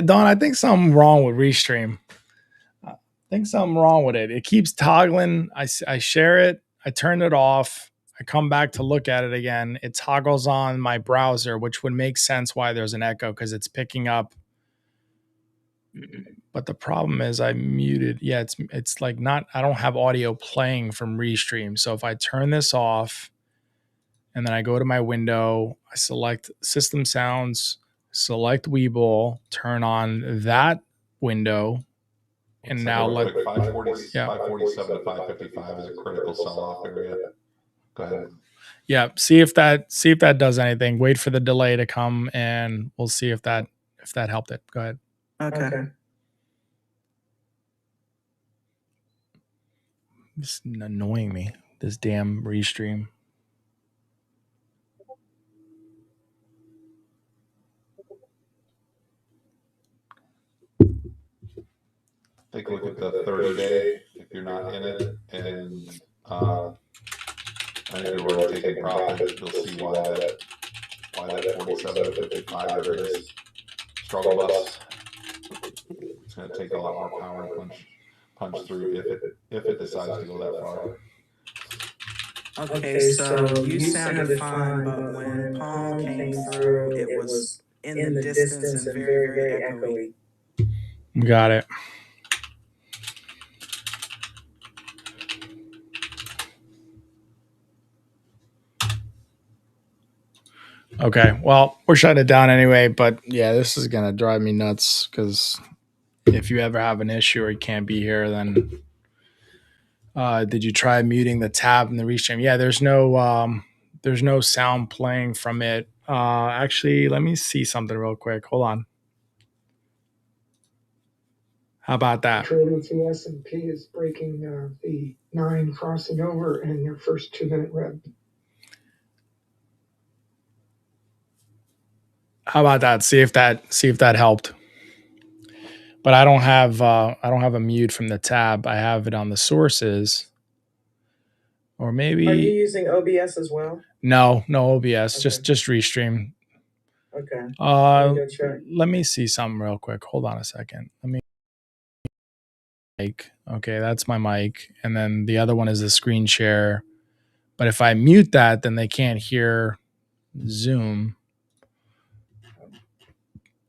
Don, I think something wrong with Restream. I think something wrong with it. It keeps toggling. I share it. I turn it off. I come back to look at it again. It toggles on my browser, which would make sense why there's an echo, because it's picking up. But the problem is I muted. Yeah, it's like not, I don't have audio playing from Restream. So if I turn this off and then I go to my window, I select system sounds, select Webull, turn on that window. And now let 547 to 555 is a critical sell-off area. Go ahead. Yeah, see if that does anything. Wait for the delay to come, and we'll see if that helped it. Go ahead. Okay. It's annoying me. This damn Restream. Take a look at the 30-day if you're not in it, and I think you're already taking profit. You'll see why that 47 to 55 area is struggle bus. It's going to take a lot more power to punch through if it decides to go that far. Okay, so you sounded fine, but when Palm came through, it was in the distance and very, very echoey. Got it. Okay. Well, we're shutting it down anyway, but yeah, this is going to drive me nuts because if you ever have an issue or you can't be here, then did you try muting the tab in the Restream? Yeah, there's no sound playing from it. Actually, let me see something real quick. Hold on. How about that? Trading to S&P is breaking the 9 crossing over and your first 2-minute rev. How about that? See if that helped. But I don't have a mute from the tab. I have it on the sources. Or maybe Are you using OBS as well? No OBS. Okay. Just Restream. Okay. Let me go check. Let me see something real quick. Hold on a second. Let me mic. Okay, that's my mic. And then the other one is the screen share. But if I mute that, then they can't hear Zoom.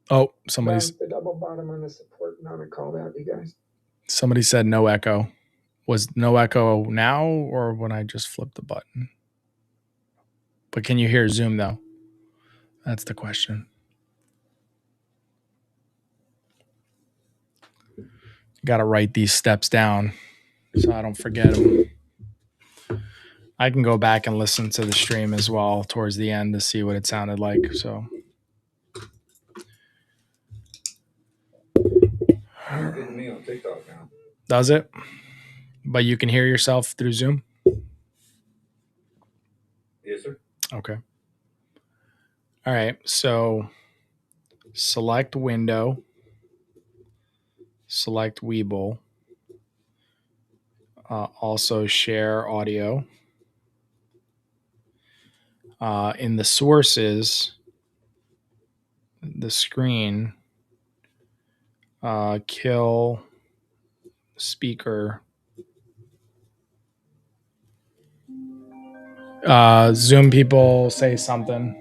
Oh, somebody's The double bottom on the support mount, I called out, you guys. somebody said no echo. Was no echo now or when I just flipped the button? But can you hear Zoom though? That's the question. Got to write these steps down so I don't forget them. I can go back and listen to the stream as well towards the end to see what it sounded like. So, Sounds good to me on TikTok now. does it? But you can hear yourself through Zoom? Yes, sir. Okay. All right. So, select window, select Webull, also share audio. In the sources, the screen, kill speaker. Zoom people say something.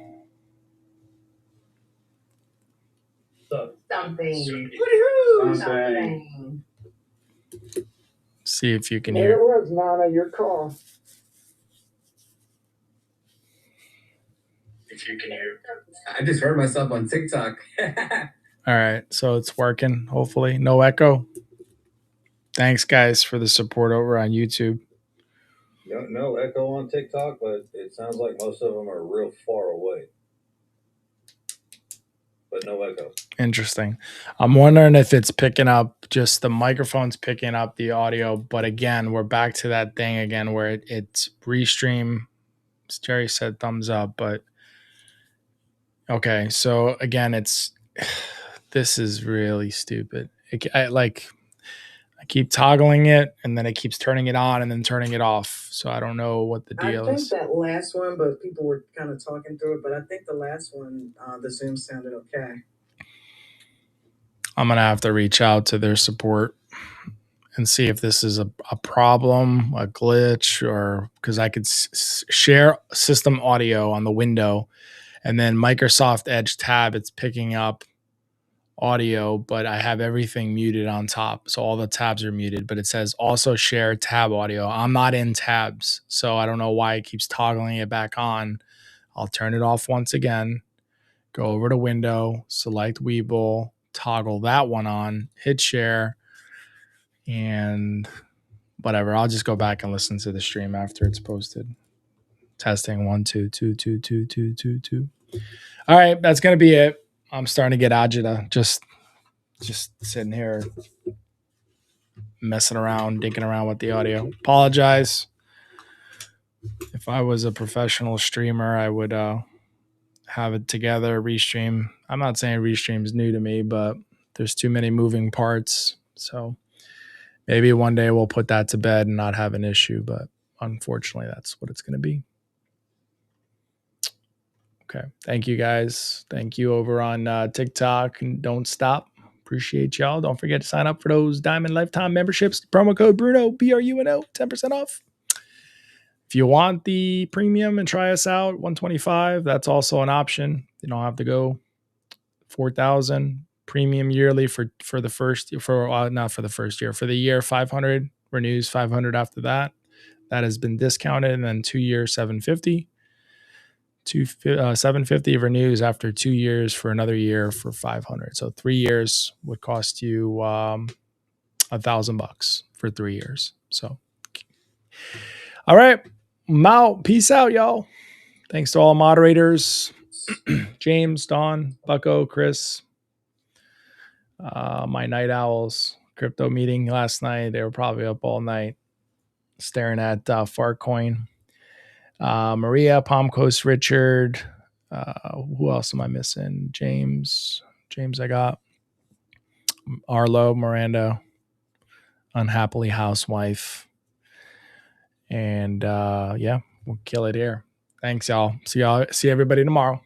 Something. See if you can There it hear. was, Nana, your call. If you can hear. I just heard myself on TikTok. All right. So it's working, hopefully. No echo. Thanks, guys, for the support over on YouTube. No echo on TikTok, but it sounds like most of them are real far away. But no echo. Interesting. I'm wondering if it's picking up, just the microphone's picking up the audio. But again, we're back to that thing again where it's Restream. Jerry said thumbs up, but okay. So again, this is really stupid. I keep toggling it and then it keeps turning it on and then turning it off. So I don't know what the deal I think is. that last one, but people were kind of talking through it. But I think the last one, the Zoom sounded okay. I'm going to have to reach out to their support and see if this is a problem, a glitch, or because I could share system audio on the window and then Microsoft Edge tab, it's picking up audio, but I have everything muted on top. So all the tabs are muted, but it says also share tab audio. I'm not in tabs, so I don't know why it keeps toggling it back on. I'll turn it off once again, go over to window, select Webull, toggle that one on, hit share, and whatever. I'll just go back and listen to the stream after it's posted. Testing 1 2 2 2 2 2 2 2. All right, that's gonna be it. I'm starting to get agita. Just sitting here messing around, dinking around with the audio. Apologize. If I was a professional streamer, I would have it together, Restream. I'm not saying Restream is new to me, but there's too many moving parts. So maybe one day we'll put that to bed and not have an issue, but unfortunately, that's what it's going to be. Okay. Thank you, guys. Thank you over on TikTok. And don't stop. Appreciate y'all. Don't forget to sign up for those Diamond Lifetime memberships. Promo code Bruno, BRUNO, 10% off. If you want the premium and try us out, $125, that's also an option. You don't have to go $4,000 premium yearly for the first not for the first year, for the year. 500 renews, 500 after that. That has been discounted, and then 2 years, $750. 750 renews after 2 years for another year for 500. So 3 years would cost you $1,000 for 3 years. So, all right, I'm out. Peace out, y'all. Thanks to all moderators, James, Don, Bucko, Chris, my night owls. Crypto meeting last night. They were probably up all night staring at Farcoin. Maria, Palm Coast, Richard. Who else am I missing? James, I got Arlo, Miranda, unhappily housewife, and yeah, we'll kill it here. Thanks, y'all. See everybody tomorrow.